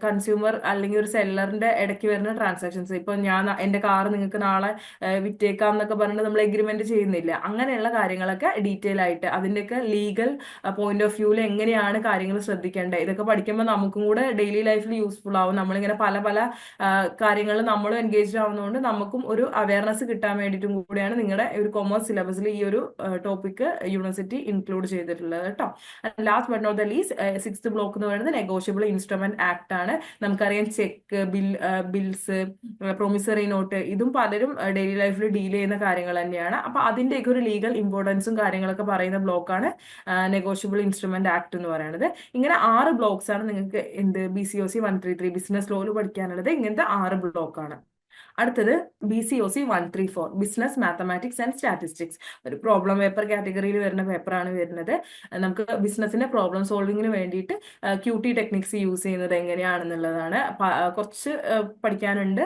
കൺസ്യൂമർ അല്ലെങ്കിൽ ഒരു സെല്ലറിന്റെ ഇടയ്ക്ക് വരുന്ന ട്രാൻസാക്ഷൻസ്, ഇപ്പൊ ഞാൻ എന്റെ കാർ നിങ്ങൾക്ക് നാളെ വിറ്റേക്കാം എന്നൊക്കെ പറഞ്ഞിട്ട് നമ്മൾ എഗ്രിമെന്റ് ചെയ്യുന്നില്ല. അങ്ങനെയുള്ള കാര്യങ്ങളൊക്കെ ഡീറ്റെയിൽ ആയിട്ട് അതിന്റെയൊക്കെ ലീഗൽ പോയിന്റ് ഓഫ് വ്യൂവിൽ എങ്ങനെയാണ് കാര്യങ്ങൾ ശ്രദ്ധിക്കേണ്ടത്, ഇതൊക്കെ പഠിക്കുമ്പോൾ നമുക്കും കൂടെ ഡെയിലി ലൈഫിൽ യൂസ്ഫുൾ ആവും. നമ്മളിങ്ങനെ പല പല കാര്യങ്ങളിൽ നമ്മളും എൻഗേജ്ഡ് ആവുന്നതുകൊണ്ട് നമുക്കും ഒരു അവയർനെസ് കിട്ടാൻ വേണ്ടിയിട്ടും കൂടിയാണ് നിങ്ങളുടെ ഒരു കൊമേഴ്സ് സിലബസിൽ ഈ ഒരു ടോപ്പിക് യൂണിവേഴ്സിറ്റി ഇൻക്ലൂഡ് ചെയ്തിട്ടുള്ളത് കേട്ടോ. Last but not the least sixth block എന്ന് പറയുന്നത് നെഗോഷ്യബിൾ ഇൻസ്ട്രുമെന്റ് ആക്ട് ആണ്. നമുക്കറിയാം ചെക്ക്, ബിൽസ്, പ്രൊമിസറി നോട്ട്, ഇതും പലരും ഡെയിലി ലൈഫിൽ ഡീൽ ചെയ്യുന്ന കാര്യങ്ങൾ തന്നെയാണ്. അപ്പൊ അതിന്റെയൊക്കെ ഒരു ലീഗൽ ഇമ്പോർട്ടൻസും കാര്യങ്ങളൊക്കെ പറയുന്ന ബ്ലോക്കാണ് നെഗോഷ്യബിൾ ഇൻസ്ട്രുമെന്റ് ആക്ട് എന്ന് പറയുന്നത്. ഇങ്ങനെ 6 ബ്ലോക്സ് ആണ് നിങ്ങൾക്ക് BCOC 133 ബിസിനസ് ലോയിൽ പഠിക്കാനുള്ളത്. ഇങ്ങനത്തെ 6 ബ്ലോക്കാണ്. അടുത്തത് BCOC 134 business mathematics and statistics. ഒരു പ്രോബ്ലം പേപ്പർ കാറ്റഗറിയിൽ വരുന്ന പേപ്പറാണ് വരുന്നത്. നമുക്ക് ബിസിനസിന്റെ പ്രോബ്ലം സോൾവിങ്ങിന് വേണ്ടിയിട്ട് QT ടെക്നിക്സ് യൂസ് ചെയ്യുന്നത് എങ്ങനെയാണെന്നുള്ളതാണ്. കുറച്ച് പഠിക്കാനുണ്ട്.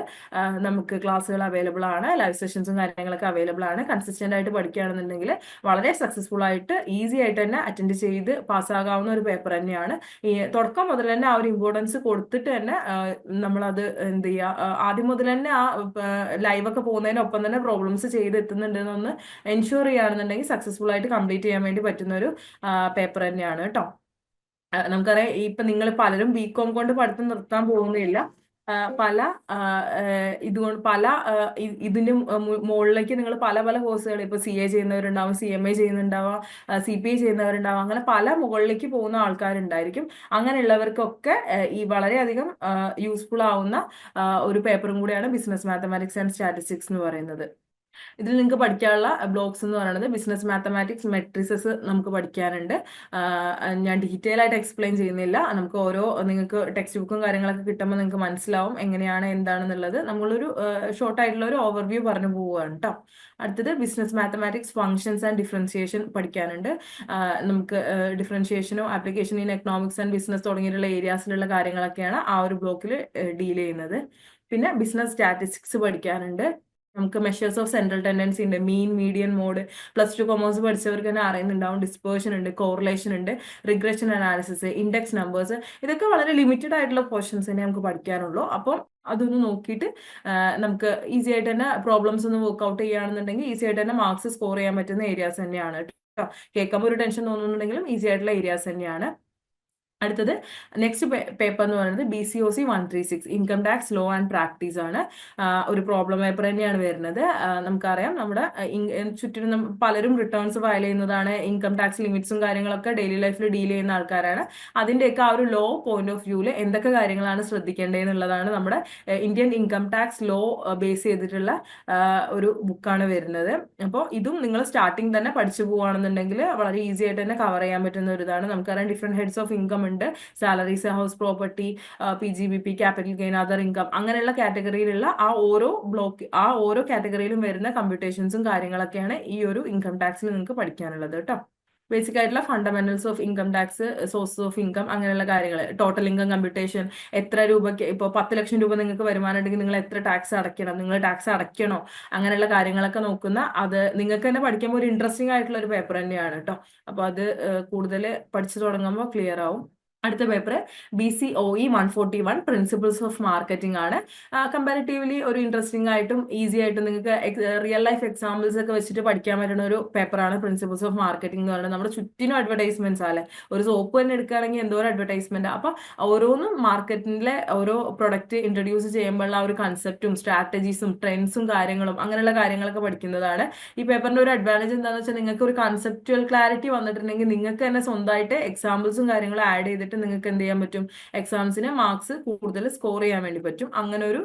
നമുക്ക് ക്ലാസ്സുകൾ അവൈലബിൾ ആണ്, ലൈവ് സെഷൻസും കാര്യങ്ങളൊക്കെ അവൈലബിൾ ആണ്. കൺസിസ്റ്റന്റ് ആയിട്ട് പഠിക്കുകയാണെന്നുണ്ടെങ്കിൽ വളരെ സക്സസ്ഫുൾ ആയിട്ട് ഈസി ആയിട്ട് തന്നെ അറ്റൻഡ് ചെയ്ത് പാസ്സാകാവുന്ന ഒരു പേപ്പർ തന്നെയാണ്. ഈ തുടക്കം മുതൽ തന്നെ ആ ഒരു ഇമ്പോർട്ടൻസ് കൊടുത്തിട്ട് തന്നെ നമ്മളത് എന്ത് ചെയ്യുക, ആദ്യം മുതൽ തന്നെ ആ ലൈവ് ഒക്കെ പോകുന്നതിനൊപ്പം തന്നെ പ്രോബ്ലംസ് ചെയ്ത് എത്തുന്നുണ്ടെന്നൊന്ന് എൻഷുർ ചെയ്യുകയാണെന്നുണ്ടെങ്കിൽ സക്സസ്ഫുൾ ആയിട്ട് കംപ്ലീറ്റ് ചെയ്യാൻ വേണ്ടി പറ്റുന്ന ഒരു പേപ്പർ തന്നെയാണ് കേട്ടോ. നമുക്കറിയാം ഇപ്പൊ നിങ്ങൾ പലരും BCom കൊണ്ട് പഠിത്തം നിർത്താൻ പോകുന്നില്ല. പല ഇതുകൊണ്ട് ഇതിന്റെ മുകളിലേക്ക് നിങ്ങൾ പല പല കോഴ്സുകൾ, ഇപ്പൊ CA ചെയ്യുന്നവരുണ്ടാവും, CMA ചെയ്യുന്നുണ്ടാവാം, CPA ചെയ്യുന്നവരുണ്ടാവും, അങ്ങനെ പല മുകളിലേക്ക് പോകുന്ന ആൾക്കാരുണ്ടായിരിക്കും. അങ്ങനെയുള്ളവർക്കൊക്കെ ഈ വളരെയധികം യൂസ്ഫുൾ ആവുന്ന ഒരു പേപ്പറും കൂടിയാണ് ബിസിനസ് മാത്തമാറ്റിക്സ് ആൻഡ് സ്റ്റാറ്റിസ്റ്റിക്സ് എന്ന് പറയുന്നത്. ഇതിൽ നിങ്ങൾക്ക് പഠിക്കാനുള്ള ബ്ലോക്സ് എന്ന് പറയുന്നത് ബിസിനസ് മാത്തമാറ്റിക്സ് മെട്രിസസ് നമുക്ക് പഠിക്കാനുണ്ട്. ഞാൻ ഡീറ്റെയിൽ ആയിട്ട് എക്സ്പ്ലെയിൻ ചെയ്യുന്നില്ല. നമുക്ക് ഓരോ നിങ്ങൾക്ക് ടെക്സ്റ്റ് ബുക്കും കാര്യങ്ങളൊക്കെ കിട്ടുമ്പോൾ നിങ്ങൾക്ക് മനസ്സിലാവും എങ്ങനെയാണ് എന്താണെന്നുള്ളത്. നമ്മളൊരു ഷോർട്ട് ആയിട്ടുള്ള ഒരു ഓവർവ്യൂ പറഞ്ഞു പോവുകയാണ് കേട്ടോ. അടുത്തത് business mathematics functions and differentiation പഠിക്കാനുണ്ട്. നമുക്ക് ഡിഫറൻഷിയേഷനോ application in economics and business തുടങ്ങിയിട്ടുള്ള ഏരിയാസിലുള്ള കാര്യങ്ങളൊക്കെയാണ് ആ ഒരു ബ്ലോക്കിൽ ഡീൽ ചെയ്യുന്നത്. പിന്നെ ബിസിനസ് സ്റ്റാറ്റിസ്റ്റിക്സ് പഠിക്കാനുണ്ട്. നമുക്ക് മെഷേഴ്സ് ഓഫ് സെൻട്രൽ ടെൻഡൻസി ഉണ്ട്, മീൻ മീഡിയൻ മോഡ്. +2 കൊമേഴ്സ് പഠിച്ചവർക്ക് തന്നെ അറിയുന്നുണ്ടാവും. ഡിസ്പേർഷൻ ഉണ്ട്, കോറിലേഷൻ ഉണ്ട്, റിഗ്രഷൻ അനാലിസിസ്, ഇൻഡെക്സ് നമ്പേഴ്സ്. ഇതൊക്കെ വളരെ ലിമിറ്റഡ് ആയിട്ടുള്ള പോർഷൻസ് തന്നെ നമുക്ക് പഠിക്കാനുള്ളൂ. അപ്പം അതൊന്ന് നോക്കിയിട്ട് നമുക്ക് ഈസി ആയിട്ട് തന്നെ പ്രോബ്ലംസ് ഒന്ന് വർക്ക്ഔട്ട് ചെയ്യുകയാണെന്നുണ്ടെങ്കിൽ ഈസി ആയിട്ട് തന്നെ മാർക്സ് സ്കോർ ചെയ്യാൻ പറ്റുന്ന ഏരിയാസ് തന്നെയാണ് കേട്ടോ. കേൾക്കുമ്പോൾ ഒരു ടെൻഷൻ തോന്നുന്നുണ്ടെങ്കിലും ഈസി ആയിട്ടുള്ള ഏരിയാസ് തന്നെയാണ്. അടുത്തത് നെക്സ്റ്റ് പേപ്പർ എന്ന് പറയുന്നത് BCOC 136 income tax law and practice ആണ്. ഒരു പ്രോബ്ലം പേപ്പർ തന്നെയാണ് വരുന്നത്. നമുക്കറിയാം നമ്മുടെ ചുറ്റിനും പലരും റിട്ടേൺസ് ഫയൽ ചെയ്യുന്നതാണ്. ഇൻകം ടാക്സ് ലിമിറ്റ്സും കാര്യങ്ങളൊക്കെ ഡെയിലി ലൈഫിൽ ഡീൽ ചെയ്യുന്ന ആൾക്കാരാണ്. അതിൻ്റെയൊക്കെ ആ ഒരു ലോ പോയിന്റ് ഓഫ് വ്യൂവിൽ എന്തൊക്കെ കാര്യങ്ങളാണ് ശ്രദ്ധിക്കേണ്ടതെന്നുള്ളതാണ് നമ്മുടെ Indian income tax law base ചെയ്തിട്ടുള്ള ഒരു ബുക്കാണ് വരുന്നത്. അപ്പോൾ ഇതും നിങ്ങൾ സ്റ്റാർട്ടിങ് തന്നെ പഠിച്ചു പോവുകയാണെന്നുണ്ടെങ്കിൽ വളരെ ഈസി ആയിട്ട് തന്നെ കവർ ചെയ്യാൻ പറ്റുന്ന ഒരു ഇതാണ്. നമുക്കറിയാം ഡിഫറെന്റ് ഹെഡ്സ് ഓഫ് ഇൻകം ഉണ്ട്. Salaries, house property, PGBP, capital gain, other income, അങ്ങനെയുള്ള കാറ്റഗറിയിലുള്ള ആ ഓരോ കാറ്റഗറിയിലും വരുന്ന കമ്പ്യൂട്ടേഷൻസും കാര്യങ്ങളൊക്കെയാണ് ഈ ഒരു ഇൻകം ടാക്സിൽ നിങ്ങൾക്ക് പഠിക്കാനുള്ളത് കേട്ടോ. ബേസിക് ആയിട്ടുള്ള fundamentals of income tax, sources of income, അങ്ങനെയുള്ള കാര്യങ്ങൾ, ടോട്ടൽ ഇൻകം കമ്പ്യൂട്ടേഷൻ, എത്ര രൂപയ്ക്ക് ഇപ്പോൾ 10 ലക്ഷം രൂപ നിങ്ങൾക്ക് വരുമാനം ഉണ്ടെങ്കിൽ നിങ്ങൾ എത്ര ടാക്സ് അടയ്ക്കണം, നിങ്ങൾ ടാക്സ് അടയ്ക്കണോ, അങ്ങനെയുള്ള കാര്യങ്ങളൊക്കെ നോക്കുന്ന, അത് നിങ്ങൾക്ക് തന്നെ പഠിക്കുമ്പോൾ ഒരു ഇൻട്രസ്റ്റിംഗ് ആയിട്ടുള്ള ഒരു പേപ്പർ തന്നെയാണ് കേട്ടോ. അപ്പോൾ അത് കൂടുതൽ പഠിച്ചു തുടങ്ങുമ്പോൾ ക്ലിയർ ആവും. അടുത്ത paper BCOE 141 principles of marketing ആണ്. കമ്പാരിറ്റീവ്ലി ഒരു ഇൻട്രസ്റ്റിംഗ് ആയിട്ടും ഈസി ആയിട്ടും നിങ്ങൾക്ക് റിയൽ ലൈഫ് എക്സാമ്പിൾസ് ഒക്കെ വെച്ചിട്ട് പഠിക്കാൻ പറ്റുന്ന ഒരു പേപ്പറാണ് പ്രിൻസിപ്പിൾസ് ഓഫ് മാർക്കറ്റിംഗ് എന്ന് പറയുന്നത്. നമ്മുടെ ചുറ്റിനും അഡ്വർടൈസ്മെന്റ്സ് ആണ്. ഒരു സോപ്പ് തന്നെ എടുക്കുകയാണെങ്കിൽ എന്തോരം അഡ്വർടൈസ്മെന്റ്. അപ്പൊ ഓരോന്നും മാർക്കറ്റിലെ ഓരോ പ്രൊഡക്റ്റ് ഇൻട്രൊഡ്യൂസ് ചെയ്യുമ്പോഴുള്ള ആ ഒരു കൺസെപ്റ്റും സ്ട്രാറ്റജീസും ട്രെൻഡ്സും കാര്യങ്ങളും അങ്ങനെയുള്ള കാര്യങ്ങളൊക്കെ പഠിക്കുന്നതാണ്. ഈ പേപ്പറിന്റെ ഒരു അഡ്വാൻറ്റേജ് എന്താണെന്ന് വെച്ചാൽ നിങ്ങൾക്ക് ഒരു കൺസെപ്റ്റുവൽ ക്ലാരിറ്റി വന്നിട്ടുണ്ടെങ്കിൽ നിങ്ങൾക്ക് തന്നെ സ്വന്തമായിട്ട് എക്സാമ്പിൾസും കാര്യങ്ങളും ആഡ് ചെയ്തിട്ട് നിങ്ങൾക്ക് എന്ത് ചെയ്യാൻ പറ്റും, എക്സാംസിന് മാർക്സ് കൂടുതൽ സ്കോർ ചെയ്യാൻ വേണ്ടി പറ്റും. അങ്ങനെ ഒരു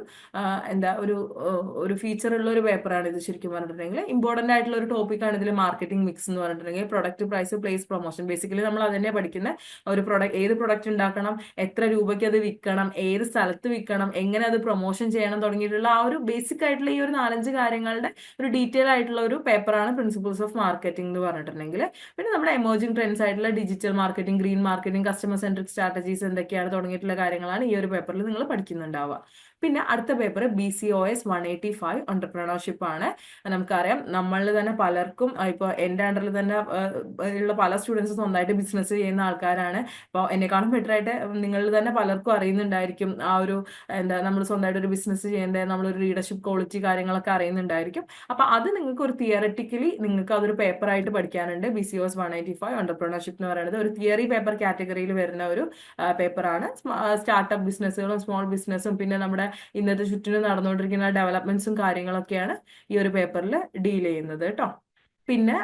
ഒരു ഫീച്ചർ ഉള്ള ഒരു പേപ്പറാണ് ഇത്. ശരിക്കും പറഞ്ഞിട്ടുണ്ടെങ്കിൽ ഇമ്പോർട്ടന്റ് ആയിട്ടുള്ള ഒരു ടോപ്പിക്കാണ് ഇതിൽ മാർക്കറ്റിംഗ് മിക്സ് എന്ന് പറഞ്ഞിട്ടുണ്ടെങ്കിൽ. Product, price, place, promotion. Basically നമ്മൾ അതന്നെ പഠിക്കുന്ന ഒരു ഏത് പ്രൊഡക്റ്റ് ഉണ്ടാക്കണം, എത്ര രൂപയ്ക്ക് അത് വിൽക്കണം, ഏത് സ്ഥലത്ത് വിൽക്കണം, എങ്ങനെ അത് പ്രൊമോഷൻ ചെയ്യണം തുടങ്ങിയിട്ടുള്ള ആ ഒരു ബേസിക് ആയിട്ടുള്ള ഈ ഒരു 4-5 കാര്യങ്ങളുടെ ഒരു ഡീറ്റെയിൽ ആയിട്ടുള്ള ഒരു പേപ്പറാണ് പ്രിൻസിപ്പിൾസ് ഓഫ് മാർക്കറ്റിംഗ് എന്ന് പറഞ്ഞിട്ടുണ്ടെങ്കിൽ. പിന്നെ നമ്മുടെ എമർജിംഗ് ട്രെൻഡ്സ് ആയിട്ടുള്ള digital marketing, green marketing, customer centric strategies എന്തൊക്കെയാണ് തുടങ്ങിയിട്ടുള്ള കാര്യങ്ങളാണ് ഈ ഒരു പേപ്പറിൽ നിങ്ങൾ പഠിക്കുന്നുണ്ടാവുക. പിന്നെ അടുത്ത പേപ്പർ BCOS 185 എന്റർപ്രണർഷിപ്പ് ആണ്. നമുക്കറിയാം നമ്മളിൽ തന്നെ പലർക്കും, ഇപ്പോൾ എൻ്റെ അണ്ടറിൽ തന്നെ ഉള്ള പല സ്റ്റുഡൻസും സ്വന്തമായിട്ട് ബിസിനസ് ചെയ്യുന്ന ആൾക്കാരാണ്. അപ്പോൾ എന്നെക്കാളും ബെറ്റർ ആയിട്ട് നിങ്ങളിൽ തന്നെ പലർക്കും അറിയുന്നുണ്ടായിരിക്കും ആ ഒരു നമ്മൾ സ്വന്തമായിട്ട് ഒരു ബിസിനസ് ചെയ്യേണ്ടത്, നമ്മളൊരു ലീഡർഷിപ്പ് ക്വാളിറ്റി കാര്യങ്ങളൊക്കെ അറിയുന്നുണ്ടായിരിക്കും. അപ്പൊ അത് നിങ്ങൾക്ക് ഒരു തിയററ്റിക്കലി നിങ്ങൾക്ക് അതൊരു പേപ്പറായിട്ട് പഠിക്കാനുണ്ട്. BCOS 185 എന്റർപ്രണർഷിപ്പ് എന്ന് പറയുന്നത് ഒരു തിയറി പേപ്പർ കാറ്റഗറിയിൽ വരുന്ന ഒരു പേപ്പറാണ്. സ്റ്റാർട്ടപ്പ് ബിസിനസ്സുകളും സ്മോൾ ബിസിനസ്സും പിന്നെ നമ്മുടെ ഇന്നത്തെ ചുറ്റിനും നടന്നുകൊണ്ടിരിക്കുന്ന ഡെവലപ്മെന്റ്സും കാര്യങ്ങളൊക്കെയാണ് ഈ ഒരു പേപ്പറിൽ ഡീൽ ചെയ്യുന്നത് കേട്ടോ. പിന്നെ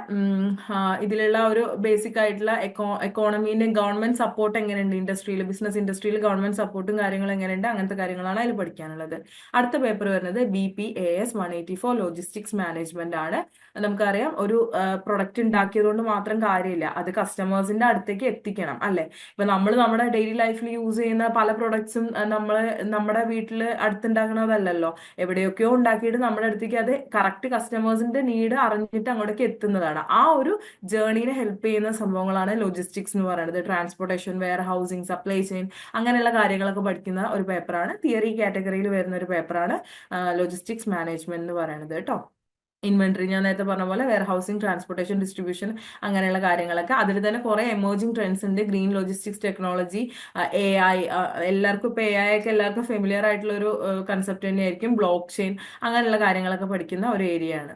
ഇതിലുള്ള ഒരു ബേസിക് ആയിട്ടുള്ള എക്കോണമീന്റെ ഗവൺമെന്റ് സപ്പോർട്ട് എങ്ങനെയുണ്ട്, ബിസിനസ് ഇൻഡസ്ട്രിയിൽ ഗവൺമെന്റ് സപ്പോർട്ടും കാര്യങ്ങളും എങ്ങനെയുണ്ട്, അങ്ങനത്തെ കാര്യങ്ങളാണ് അതിൽ പഠിക്കാനുള്ളത്. അടുത്ത പേപ്പർ വരുന്നത് BPAS 184 ലോജിസ്റ്റിക്സ് മാനേജ്മെന്റ് ആണ്. നമുക്കറിയാം ഒരു പ്രൊഡക്റ്റ് ഉണ്ടാക്കിയത് കൊണ്ട് മാത്രം കാര്യമില്ല, അത് കസ്റ്റമേഴ്സിന്റെ അടുത്തേക്ക് എത്തിക്കണം അല്ലെ. ഇപ്പൊ നമ്മൾ നമ്മുടെ ഡെയിലി ലൈഫിൽ യൂസ് ചെയ്യുന്ന പല പ്രൊഡക്ട്സും നമ്മുടെ വീട്ടിൽ അടുത്തുണ്ടാക്കണതല്ലല്ലോ, എവിടെയൊക്കെയോ ഉണ്ടാക്കിയിട്ട് നമ്മുടെ അടുത്തേക്ക് അത് കറക്റ്റ് കസ്റ്റമേഴ്സിന്റെ നീഡ് അറിഞ്ഞിട്ട് അങ്ങോട്ടേക്ക് എത്തുന്നതാണ്. ആ ഒരു ജേർണീനെ ഹെൽപ്പ് ചെയ്യുന്ന സംഭവങ്ങളാണ് ലോജിസ്റ്റിക്സ് എന്ന് പറയുന്നത്. Transportation, warehousing, supply chain, അങ്ങനെയുള്ള കാര്യങ്ങളൊക്കെ പഠിക്കുന്ന ഒരു പേപ്പറാണ്. തിയറി കാറ്റഗറിയിൽ വരുന്ന ഒരു പേപ്പറാണ് ലോജിസ്റ്റിക്സ് മാനേജ്മെന്റ് എന്ന് പറയുന്നത് കേട്ടോ. ഇൻവെന്ററി ഞാൻ നേരത്തെ പറഞ്ഞ പോലെ വെയർ ഹൗസിംഗ്, ട്രാൻസ്പോർട്ടേഷൻ, ഡിസ്ട്രിബ്യൂഷൻ, അങ്ങനെയുള്ള കാര്യങ്ങളൊക്കെ. അതിൽ തന്നെ കുറെ എമർജിംഗ് ട്രെൻഡ്സ് ഉണ്ട്. ഗ്രീൻ ലോജിസ്റ്റിക്സ് ടെക്നോളജി, AI, എല്ലാവർക്കും ഇപ്പോൾ AI ഒക്കെ എല്ലാവർക്കും ഫെമിലിയർ ആയിട്ടുള്ള ഒരു കൺസെപ്റ്റ് തന്നെയായിരിക്കും. ബ്ലോക്ക് ചെയിൻ, അങ്ങനെയുള്ള കാര്യങ്ങളൊക്കെ പഠിക്കുന്ന ഒരു ഏരിയ ആണ്.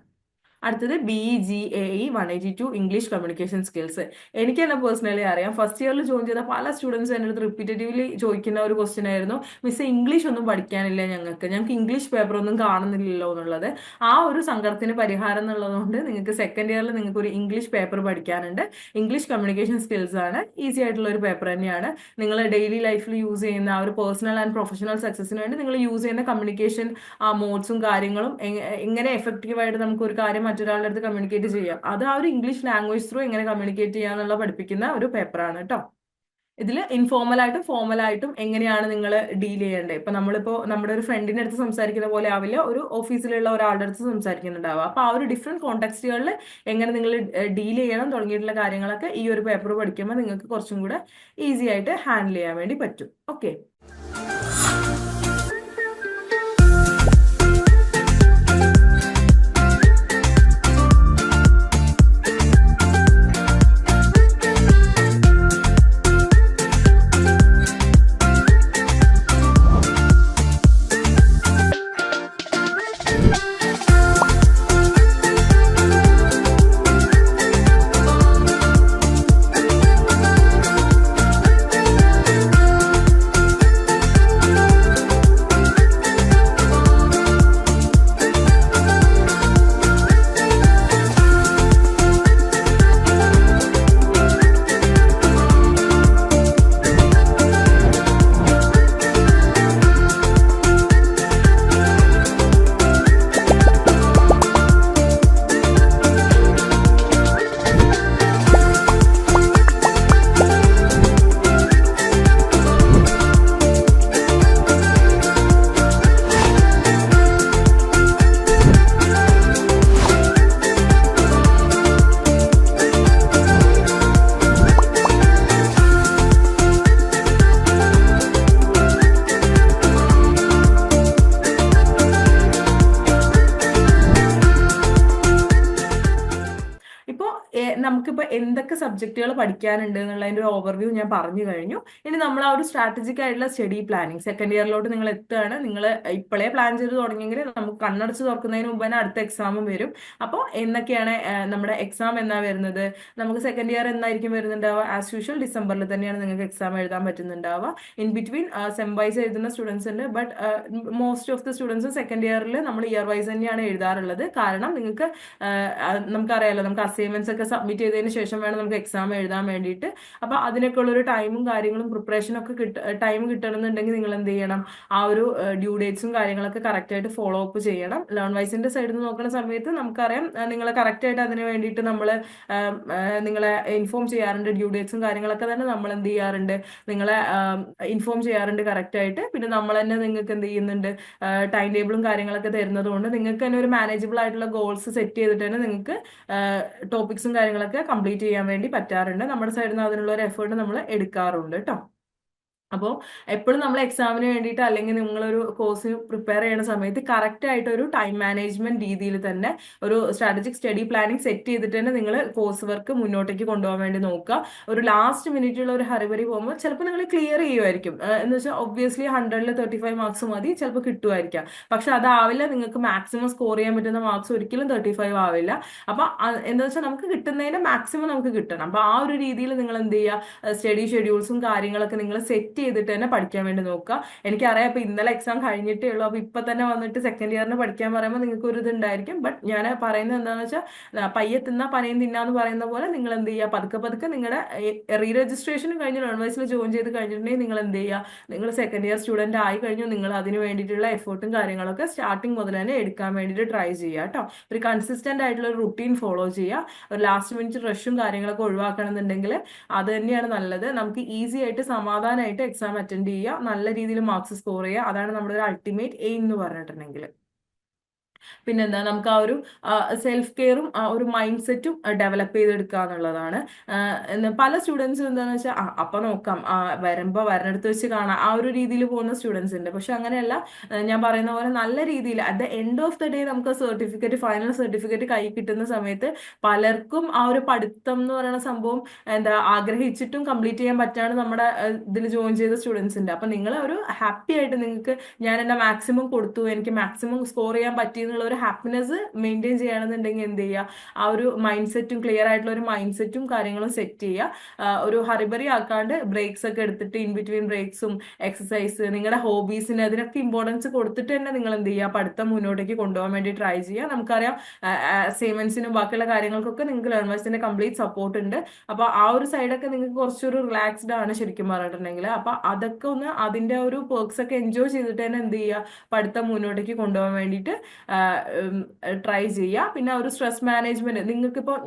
അടുത്തത് BGAE 182 ഇംഗ്ലീഷ് കമ്മ്യൂണിക്കേഷൻ സ്കിൽസ്. എനിക്ക് തന്നെ പേഴ്സണലി അറിയാം, ഫസ്റ്റ് ഇയറിൽ ജോയിൻ ചെയ്ത പല സ്റ്റുഡൻസ് എൻ്റെ അടുത്ത് റിപ്പീറ്റീവ്ലി ചോദിക്കുന്ന ഒരു ക്വസ്റ്റ്യൻ ആയിരുന്നു, മിസ് ഇംഗ്ലീഷ് ഒന്നും പഠിക്കാനില്ല, ഞങ്ങൾക്ക് ഇംഗ്ലീഷ് പേപ്പർ ഒന്നും കാണുന്നില്ലല്ലോ എന്നുള്ളത്. ആ ഒരു സങ്കടത്തിന് പരിഹാരം എന്നുള്ളതുകൊണ്ട് നിങ്ങൾക്ക് സെക്കൻഡ് ഇയറിൽ നിങ്ങൾക്ക് ഒരു ഇംഗ്ലീഷ് പേപ്പർ പഠിക്കാനുണ്ട്. ഇംഗ്ലീഷ് കമ്മ്യൂണിക്കേഷൻ സ്കിൽസ് ആണ്, ഈസി ആയിട്ടുള്ള ഒരു പേപ്പർ തന്നെയാണ്. നിങ്ങൾ ഡെയിലി ലൈഫിൽ യൂസ് ചെയ്യുന്ന ആ ഒരു പേഴ്സണൽ ആൻഡ് പ്രൊഫഷണൽ സക്സസിന് വേണ്ടി നിങ്ങൾ യൂസ് ചെയ്യുന്ന കമ്മ്യൂണിക്കേഷൻ മോഡ്സും കാര്യങ്ങളും എങ്ങനെ എഫക്റ്റീവായിട്ട് നമുക്ക് ഒരു കാര്യം മറ്റൊരാളുടെ അടുത്ത് കമ്മ്യൂണിക്കേറ്റ് ചെയ്യാം, അത് ആ ഒരു ഇംഗ്ലീഷ് ലാംഗ്വേജ് ത്രൂ എങ്ങനെ കമ്മ്യൂണിക്കേറ്റ് ചെയ്യാന്നുള്ള പഠിപ്പിക്കുന്ന ഒരു പേപ്പറാണ് കേട്ടോ. ഇതിൽ ഇൻഫോർമലായിട്ടും ഫോർമലായിട്ടും എങ്ങനെയാണ് നിങ്ങൾ ഡീൽ ചെയ്യേണ്ടത്. ഇപ്പൊ നമ്മളിപ്പോ നമ്മുടെ ഒരു ഫ്രണ്ടിന്റെ അടുത്ത് സംസാരിക്കുന്ന പോലെ ആവില്ല ഒരു ഓഫീസിലുള്ള ഒരാളുടെ അടുത്ത് സംസാരിക്കുന്നുണ്ടാവുക. അപ്പൊ ആ ഒരു ഡിഫറെന്റ് കോണ്ടെക്സ്റ്റുകളിൽ എങ്ങനെ നിങ്ങൾ ഡീൽ ചെയ്യണം തുടങ്ങിയിട്ടുള്ള കാര്യങ്ങളൊക്കെ ഈ ഒരു പേപ്പർ പഠിക്കുമ്പോൾ നിങ്ങൾക്ക് കുറച്ചും കൂടെ ഈസി ആയിട്ട് ഹാൻഡിൽ ചെയ്യാൻ വേണ്ടി പറ്റും. ഓക്കെ. നമുക്കിപ്പോൾ എന്തൊക്കെ സബ്ജക്റ്റുകൾ പഠിക്കാനുണ്ട് എന്നുള്ളതിൻ്റെ ഒരു ഓവർവ്യൂ ഞാൻ പറഞ്ഞു കഴിഞ്ഞു. ഇനി നമ്മൾ ആ ഒരു സ്ട്രാറ്റജിക് ആയിട്ടുള്ള സ്റ്റഡി പ്ലാനിങ് സെക്കൻഡ് ഇയറിലോട്ട് നിങ്ങൾ എത്തുകയാണ്. നിങ്ങൾ ഇപ്പോഴേ പ്ലാൻ ചെയ്ത് തുടങ്ങിയെങ്കിൽ നമുക്ക് കണ്ണടച്ച് തുറക്കുന്നതിന് മുമ്പ് തന്നെ അടുത്ത എക്സാമും വരും. അപ്പോൾ എന്തൊക്കെയാണ് നമ്മുടെ എക്സാം എന്നാ വരുന്നത്, നമുക്ക് സെക്കൻഡ് ഇയർ എന്നായിരിക്കും വരുന്നുണ്ടാവുക, ആസ് യൂഷ്വൽ ഡിസംബറിൽ തന്നെയാണ് നിങ്ങൾക്ക് എക്സാം എഴുതാൻ പറ്റുന്നുണ്ടാവുക. ഇൻ ബിറ്റ്വീൻ സെം വൈസ് എഴുതുന്ന സ്റ്റുഡൻസ് ഉണ്ട്, but most of the students second ഇയറിൽ നമ്മൾ ഇയർ വൈസ് തന്നെയാണ് എഴുതാറുള്ളത്. കാരണം നിങ്ങൾക്ക് നമുക്കറിയാലോ, നമുക്ക് അസൈൻമെന്റ്സ് ഒക്കെ സബ്മിറ്റ് ചെയ്തതിന് ശേഷം വേണം നമുക്ക് എക്സാം എഴുതാൻ വേണ്ടിയിട്ട്. അപ്പൊ അതിനൊക്കെ ഉള്ളൊരു ടൈമും കാര്യങ്ങളും പ്രിപ്പറേഷനും ഒക്കെ ടൈം കിട്ടണമെന്നുണ്ടെങ്കിൽ നിങ്ങൾ എന്ത് ചെയ്യണം, ആ ഒരു ഡ്യൂ ഡേറ്റ്സും കാര്യങ്ങളൊക്കെ കറക്റ്റ് ആയിട്ട് ഫോളോ അപ്പ് ചെയ്യണം. ലേൺ വൈസിന്റെ സൈഡിൽ നിന്ന് നോക്കുന്ന സമയത്ത് നമുക്കറിയാം നിങ്ങളെ കറക്റ്റ് ആയിട്ട് അതിന് വേണ്ടിയിട്ട് നമ്മൾ നിങ്ങളെ ഇൻഫോം ചെയ്യാറുണ്ട്. ഡ്യൂ ഡേറ്റ്സും കാര്യങ്ങളൊക്കെ തന്നെ നമ്മൾ എന്ത് ചെയ്യാറുണ്ട്, നിങ്ങളെ ഇൻഫോം ചെയ്യാറുണ്ട് കറക്റ്റ് ആയിട്ട്. പിന്നെ നമ്മൾ തന്നെ നിങ്ങൾക്ക് എന്ത് ചെയ്യുന്നുണ്ട്, ടൈം ടേബിളും കാര്യങ്ങളൊക്കെ തരുന്നത് കൊണ്ട് നിങ്ങൾക്ക് തന്നെ ഒരു മാനേജബിൾ ആയിട്ടുള്ള ഗോൾസ് സെറ്റ് ചെയ്തിട്ട് തന്നെ നിങ്ങൾക്ക് ടോപ്പിക്സും കാര്യങ്ങളൊക്കെ കംപ്ലീറ്റ് ചെയ്യാൻ വേണ്ടി പറ്റാറുണ്ട്. നമ്മുടെ സൈഡിൽ നിന്ന് അതിനുള്ള ഒരു എഫേർട്ട് നമ്മൾ എടുക്കാറുണ്ട് കേട്ടോ. അപ്പോൾ എപ്പോഴും നമ്മൾ എക്സാമിന് വേണ്ടിയിട്ട് അല്ലെങ്കിൽ നിങ്ങളൊരു കോഴ്സ് പ്രിപ്പയർ ചെയ്യുന്ന സമയത്ത് കറക്റ്റ് ആയിട്ട് ഒരു ടൈം മാനേജ്മെന്റ് രീതിയിൽ തന്നെ ഒരു സ്ട്രാറ്റജിക് സ്റ്റഡി പ്ലാനിങ് സെറ്റ് ചെയ്തിട്ട് തന്നെ നിങ്ങൾ കോഴ്സ് വർക്ക് മുന്നോട്ടേക്ക് കൊണ്ടുപോകാൻ വേണ്ടി നോക്കുക. ഒരു ലാസ്റ്റ് മിനിറ്റുള്ള ഒരു ഹറിബറി പോകുമ്പോൾ ചിലപ്പോൾ നിങ്ങൾ ക്ലിയർ ചെയ്യുമായിരിക്കും. എന്ന് വെച്ചാൽ ഒബ്വിയസ്ലി 100ൽ 35 മാർക്സ് മതി, ചിലപ്പോൾ കിട്ടുമായിരിക്കാം. പക്ഷെ അതാവില്ല, നിങ്ങൾക്ക് മാക്സിമം സ്കോർ ചെയ്യാൻ പറ്റുന്ന മാർക്സ് ഒരിക്കലും 35 ആവില്ല. അപ്പൊ എന്താ വെച്ചാൽ നമുക്ക് കിട്ടുന്നതിന്റെ മാക്സിമം നമുക്ക് കിട്ടണം. അപ്പൊ ആ ഒരു രീതിയിൽ നിങ്ങൾ എന്ത് ചെയ്യുക, സ്റ്റഡി ഷെഡ്യൂൾസും കാര്യങ്ങളൊക്കെ നിങ്ങൾ സെറ്റ് ചെയ്തിട്ട് തന്നെ പഠിക്കാൻ വേണ്ടി നോക്കുക. എനിക്കറിയാം ഇപ്പൊ ഇന്നലെ എക്സാം കഴിഞ്ഞിട്ടേ ഉള്ളൂ, അപ്പൊ ഇപ്പൊ തന്നെ വന്നിട്ട് സെക്കൻഡ് ഇയറിന് പഠിക്കാൻ പറയുമ്പോൾ നിങ്ങൾക്ക് ഒരു ഇത് ഉണ്ടായിരിക്കും. ബട്ട് ഞാൻ പറയുന്നത് എന്താണെന്ന് വെച്ചാൽ പയ്യെ തിന്നാ പനയും തിന്നാന്ന് പറയുന്ന പോലെ നിങ്ങൾ എന്ത് ചെയ്യുക, പതുക്കെ പതുക്കെ നിങ്ങളുടെ റീ രജിസ്ട്രേഷനും കഴിഞ്ഞ് ലേൺ വൈസിൽ ജോയിൻ ചെയ്ത് കഴിഞ്ഞിട്ടുണ്ടെങ്കിൽ നിങ്ങൾ എന്ത് ചെയ്യുക, നിങ്ങൾ സെക്കൻഡ് ഇയർ സ്റ്റുഡന്റ് ആയി കഴിഞ്ഞു, നിങ്ങൾ അതിന് വേണ്ടിയിട്ടുള്ള എഫേർട്ടും കാര്യങ്ങളൊക്കെ സ്റ്റാർട്ടിങ് മുതൽ തന്നെ എടുക്കാൻ വേണ്ടിയിട്ട് ട്രൈ ചെയ്യുക കേട്ടോ. ഒരു കൺസിസ്റ്റന്റ് ആയിട്ടുള്ള ഒരു റുട്ടീൻ ഫോളോ ചെയ്യുക. ഒരു ലാസ്റ്റ് മിനിറ്റ് റഷും കാര്യങ്ങളൊക്കെ ഒഴിവാക്കണമെന്നുണ്ടെങ്കിൽ അത് തന്നെയാണ് നല്ലത്. നമുക്ക് ഈസി ആയിട്ട് സമാധാനമായിട്ട് എക്സാം അറ്റൻഡ് ചെയ്യുക, നല്ല രീതിയിൽ മാർക്സ് സ്കോർ ചെയ്യുക. അതാണ് നമ്മുടെ ഒരു അൾട്ടിമേറ്റ് എയിം എന്ന് പറഞ്ഞിട്ടുണ്ടെങ്കിൽ. പിന്നെന്താ, നമുക്ക് ആ ഒരു സെൽഫ് കെയറും ആ ഒരു മൈൻഡ് സെറ്റും ഡെവലപ്പ് ചെയ്തെടുക്കുക എന്നുള്ളതാണ്. പല സ്റ്റുഡൻസും എന്താണെന്ന് വെച്ചാൽ അപ്പൊ നോക്കാം, വരുമ്പോൾ വരണടുത്ത് വെച്ച് കാണാം, ആ ഒരു രീതിയിൽ പോകുന്ന സ്റ്റുഡൻസ് ഉണ്ട്. പക്ഷെ അങ്ങനെയല്ല, ഞാൻ പറയുന്ന പോലെ നല്ല രീതിയിൽ at the end of the day നമുക്ക് സർട്ടിഫിക്കറ്റ്, ഫൈനൽ സർട്ടിഫിക്കറ്റ് കൈ കിട്ടുന്ന സമയത്ത് പലർക്കും ആ ഒരു പഠിത്തം എന്ന് പറയുന്ന സംഭവം എന്താ ആഗ്രഹിച്ചിട്ടും കംപ്ലീറ്റ് ചെയ്യാൻ പറ്റാണ് നമ്മുടെ ഇതിൽ ജോയിൻ ചെയ്ത സ്റ്റുഡൻസ് ഉണ്ട്. അപ്പൊ നിങ്ങൾ ഒരു ഹാപ്പി ആയിട്ട് നിങ്ങൾക്ക് ഞാൻ എന്റെ മാക്സിമം കൊടുത്തു, എനിക്ക് മാക്സിമം സ്കോർ ചെയ്യാൻ പറ്റി എന്നുള്ള ഒരു ഹാപ്പിനെസ് മെയിൻറ്റെയിൻ ചെയ്യുകയാണെന്നുണ്ടെങ്കിൽ എന്ത് ചെയ്യുക, ആ ഒരു മൈൻഡ് സെറ്റും ക്ലിയർ ആയിട്ടുള്ള ഒരു മൈൻഡ് സെറ്റും കാര്യങ്ങളും സെറ്റ് ചെയ്യുക. ഒരു ഹറിബറി ആക്കാണ്ട് ബ്രേക്സ് ഒക്കെ എടുത്തിട്ട് ഇൻ ബിറ്റ്വീൻ ബ്രേക്സും എക്സസൈസ്, നിങ്ങളുടെ ഹോബീസിന് അതിനൊക്കെ ഇമ്പോർട്ടൻസ് കൊടുത്തിട്ട് തന്നെ നിങ്ങൾ എന്ത് ചെയ്യുക, പഠിത്തം മുന്നോട്ടേക്ക് കൊണ്ടുപോകാൻ വേണ്ടി ട്രൈ ചെയ്യുക. നമുക്കറിയാം അസൈൻമെന്റ്സിനും ബാക്കിയുള്ള കാര്യങ്ങൾക്കൊക്കെ നിങ്ങൾക്ക് ലേൺവേഴ്സിന്റെ കംപ്ലീറ്റ് സപ്പോർട്ട് ഉണ്ട്. അപ്പൊ ആ ഒരു സൈഡൊക്കെ നിങ്ങൾക്ക് കുറച്ചൊരു റിലാക്സ്ഡ് ആണ് ശരിക്കും പറഞ്ഞിട്ടുണ്ടെങ്കിൽ. അപ്പൊ അതൊക്കെ ഒന്ന് അതിന്റെ ഒരു പെർക്സ് ഒക്കെ എൻജോയ് ചെയ്തിട്ട് തന്നെ എന്ത് ചെയ്യുക, പഠിത്തം മുന്നോട്ടേക്ക് കൊണ്ടുപോകാൻ വേണ്ടിയിട്ട് ട്രൈ ചെയ്യുക. പിന്നെ ഒരു സ്ട്രെസ് മാനേജ്മെന്റ്, നിങ്ങൾക്ക് ഇപ്പോൾ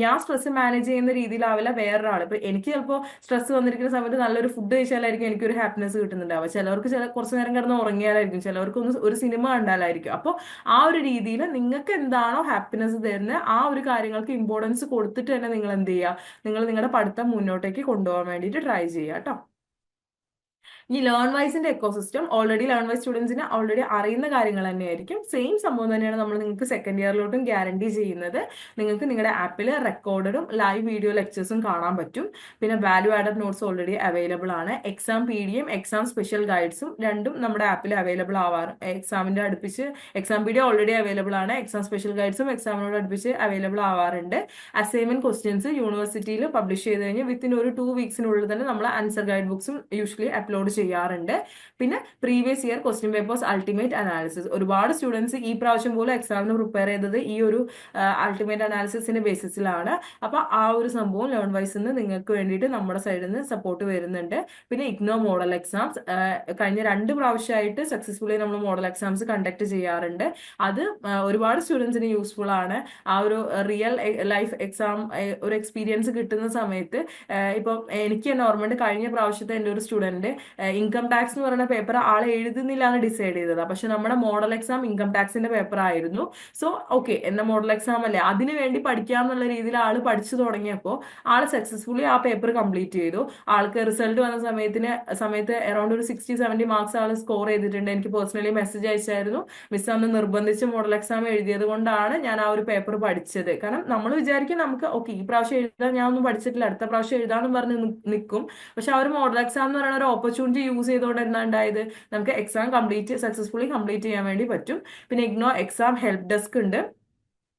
ഞാൻ സ്ട്രെസ് മാനേജ് ചെയ്യുന്ന രീതിയിലാവില്ല വേറൊരാൾ. ഇപ്പൊ എനിക്ക് ചിലപ്പോൾ സ്ട്രെസ് വന്നിരിക്കുന്ന സമയത്ത് നല്ലൊരു ഫുഡ് കഴിച്ചാലായിരിക്കും എനിക്കൊരു ഹാപ്പിനെസ് കിട്ടുന്നുണ്ടാവുക. ചിലവർക്ക് കുറച്ച് നേരം കിടന്ന് ഉറങ്ങിയാലായിരിക്കും, ചിലവർക്ക് ഒരു സിനിമ കണ്ടാലായിരിക്കും. അപ്പോൾ ആ ഒരു രീതിയിൽ നിങ്ങൾക്ക് എന്താണോ ഹാപ്പിനെസ് തരുന്നത് ആ ഒരു കാര്യങ്ങൾക്ക് ഇമ്പോർട്ടൻസ് കൊടുത്തിട്ട് തന്നെ നിങ്ങൾ എന്ത് ചെയ്യുക, നിങ്ങൾ നിങ്ങളുടെ പഠിത്തം മുന്നോട്ടേക്ക് കൊണ്ടുപോകാൻ വേണ്ടിയിട്ട് ട്രൈ ചെയ്യുക കേട്ടോ. ഈ ലേൺ വൈസിന്റെ എക്കോസിസ്റ്റം ഓൾറെഡി ലേൺ വൈസ് സ്റ്റുഡൻസിന് ഓൾറെഡി അറിയുന്ന കാര്യങ്ങൾ തന്നെയായിരിക്കും. സെയിം സംഭവം തന്നെയാണ് നമ്മൾ നിങ്ങൾക്ക് സെക്കൻഡ് ഇയറിലോട്ടും ഗ്യാരണ്ടി ചെയ്യുന്നത്. നിങ്ങൾക്ക് നിങ്ങളുടെ ആപ്പിൽ റെക്കോർഡഡും ലൈവ് വീഡിയോ ലെക്ചേഴ്സും കാണാൻ പറ്റും. പിന്നെ value added notes already available ആണ്. എക്സാം PDF, എക്സാം സ്പെഷ്യൽ ഗൈഡ്സും രണ്ടും നമ്മുടെ ആപ്പിൽ അവൈലബിൾ ആവാറ്. എക്സാമിന്റെ അടുപ്പിച്ച് എക്സാം PDF ഓൾറെഡി അവൈലബിൾ ആണ്. എക്സാം സ്പെഷ്യൽ ഗൈഡ്സും എക്സാമിനോട് അടുപ്പിച്ച് അവൈലബിൾ ആവാറുണ്ട്. അസൈൻമെന്റ് ക്വസ്റ്റ്യൻസ് യൂണിവേഴ്സിറ്റിയിൽ പബ്ലിഷ് ചെയ്ത് കഴിഞ്ഞ് വിത്തിൻ ഒരു 2 വീക്സിനുള്ളിൽ തന്നെ നമ്മൾ ആൻസർ ഗൈഡ് ബുക്സും യൂഷ്വലി അപ്ലോഡ് ചെയ്യാറുണ്ട്. പിന്നെ previous year question papers ultimate analysis, ഒരുപാട് സ്റ്റുഡൻസ് ഈ പ്രാവശ്യം പോലും എക്സാമിന് പ്രിപ്പയർ ചെയ്തത് ഈ ഒരു അൾട്ടിമേറ്റ് അനാലിസിസിന്റെ ബേസിസിലാണ്. അപ്പൊ ആ ഒരു സംഭവം ലേൺ വൈസ് നിങ്ങൾക്ക് വേണ്ടിയിട്ട് നമ്മുടെ സൈഡിൽ നിന്ന് സപ്പോർട്ട് വരുന്നുണ്ട്. പിന്നെ ഇഗ്നോ മോഡൽ എക്സാംസ് കഴിഞ്ഞ 2 പ്രാവശ്യമായിട്ട് സക്സസ്ഫുള്ളി നമ്മൾ മോഡൽ എക്സാംസ് കണ്ടക്ട് ചെയ്യാറുണ്ട്. അത് ഒരുപാട് സ്റ്റുഡൻസിന് യൂസ്ഫുൾ ആണ്. ആ ഒരു റിയൽ ലൈഫ് എക്സാം ഒരു എക്സ്പീരിയൻസ് കിട്ടുന്ന സമയത്ത് ഇപ്പം എനിക്ക് തന്നെ ഓർമ്മയുണ്ട്, കഴിഞ്ഞ പ്രാവശ്യത്തെ എൻ്റെ ഒരു സ്റ്റുഡന്റ് ഇൻകം ടാക്സ് എന്ന് പറയുന്ന പേപ്പർ ആളെ എഴുതുന്നില്ല എന്ന് ഡിസൈഡ് ചെയ്തത്. പക്ഷെ നമ്മുടെ മോഡൽ എക്സാം ഇൻകം ടാക്സിന്റെ പേപ്പർ ആയിരുന്നു. സോ ഓക്കെ, എന്ന മോഡൽ എക്സാം അല്ലേ, അതിനു വേണ്ടി പഠിക്കാന്നുള്ള രീതിയിൽ ആള് പഠിച്ചു തുടങ്ങിയപ്പോൾ ആള് സക്സസ്ഫുള്ളി ആ പേപ്പർ കംപ്ലീറ്റ് ചെയ്തു. ആൾക്ക് റിസൾട്ട് വന്ന സമയത്ത് അറൌണ്ട് ഒരു 60-70 മാർക്സ് ആൾ സ്കോർ ചെയ്തിട്ടുണ്ട്. എനിക്ക് പേഴ്സണലി മെസ്സേജ് അയച്ചായിരുന്നു, മിസ് അന്ന് നിർബന്ധിച്ച് മോഡൽ എക്സാം എഴുതിയത് കൊണ്ടാണ് ഞാൻ ആ ഒരു പേപ്പർ പഠിച്ചത്. കാരണം നമ്മൾ വിചാരിക്കും നമുക്ക് ഓക്കെ ഈ പ്രാവശ്യം എഴുതാൻ ഞാൻ ഒന്നും പഠിച്ചിട്ടില്ല, അടുത്ത പ്രാവശ്യം എഴുതാന്നും പറഞ്ഞ് നിൽക്കും. പക്ഷെ ആ ഒരു മോഡൽ എക്സാം എന്ന് പറയുന്ന ഒരു ഓപ്പർച്യൂണിറ്റി യൂസ് ചെയ്തുകൊണ്ട് എന്താ ഉണ്ടായത്, നമുക്ക് എക്സാം സക്സസ്ഫുള്ളി കംപ്ലീറ്റ് ചെയ്യാൻ വേണ്ടി പറ്റും. പിന്നെ ഇഗ്നോ എക്സാം ഹെൽപ്പ് ഡെസ്ക് ഉണ്ട്.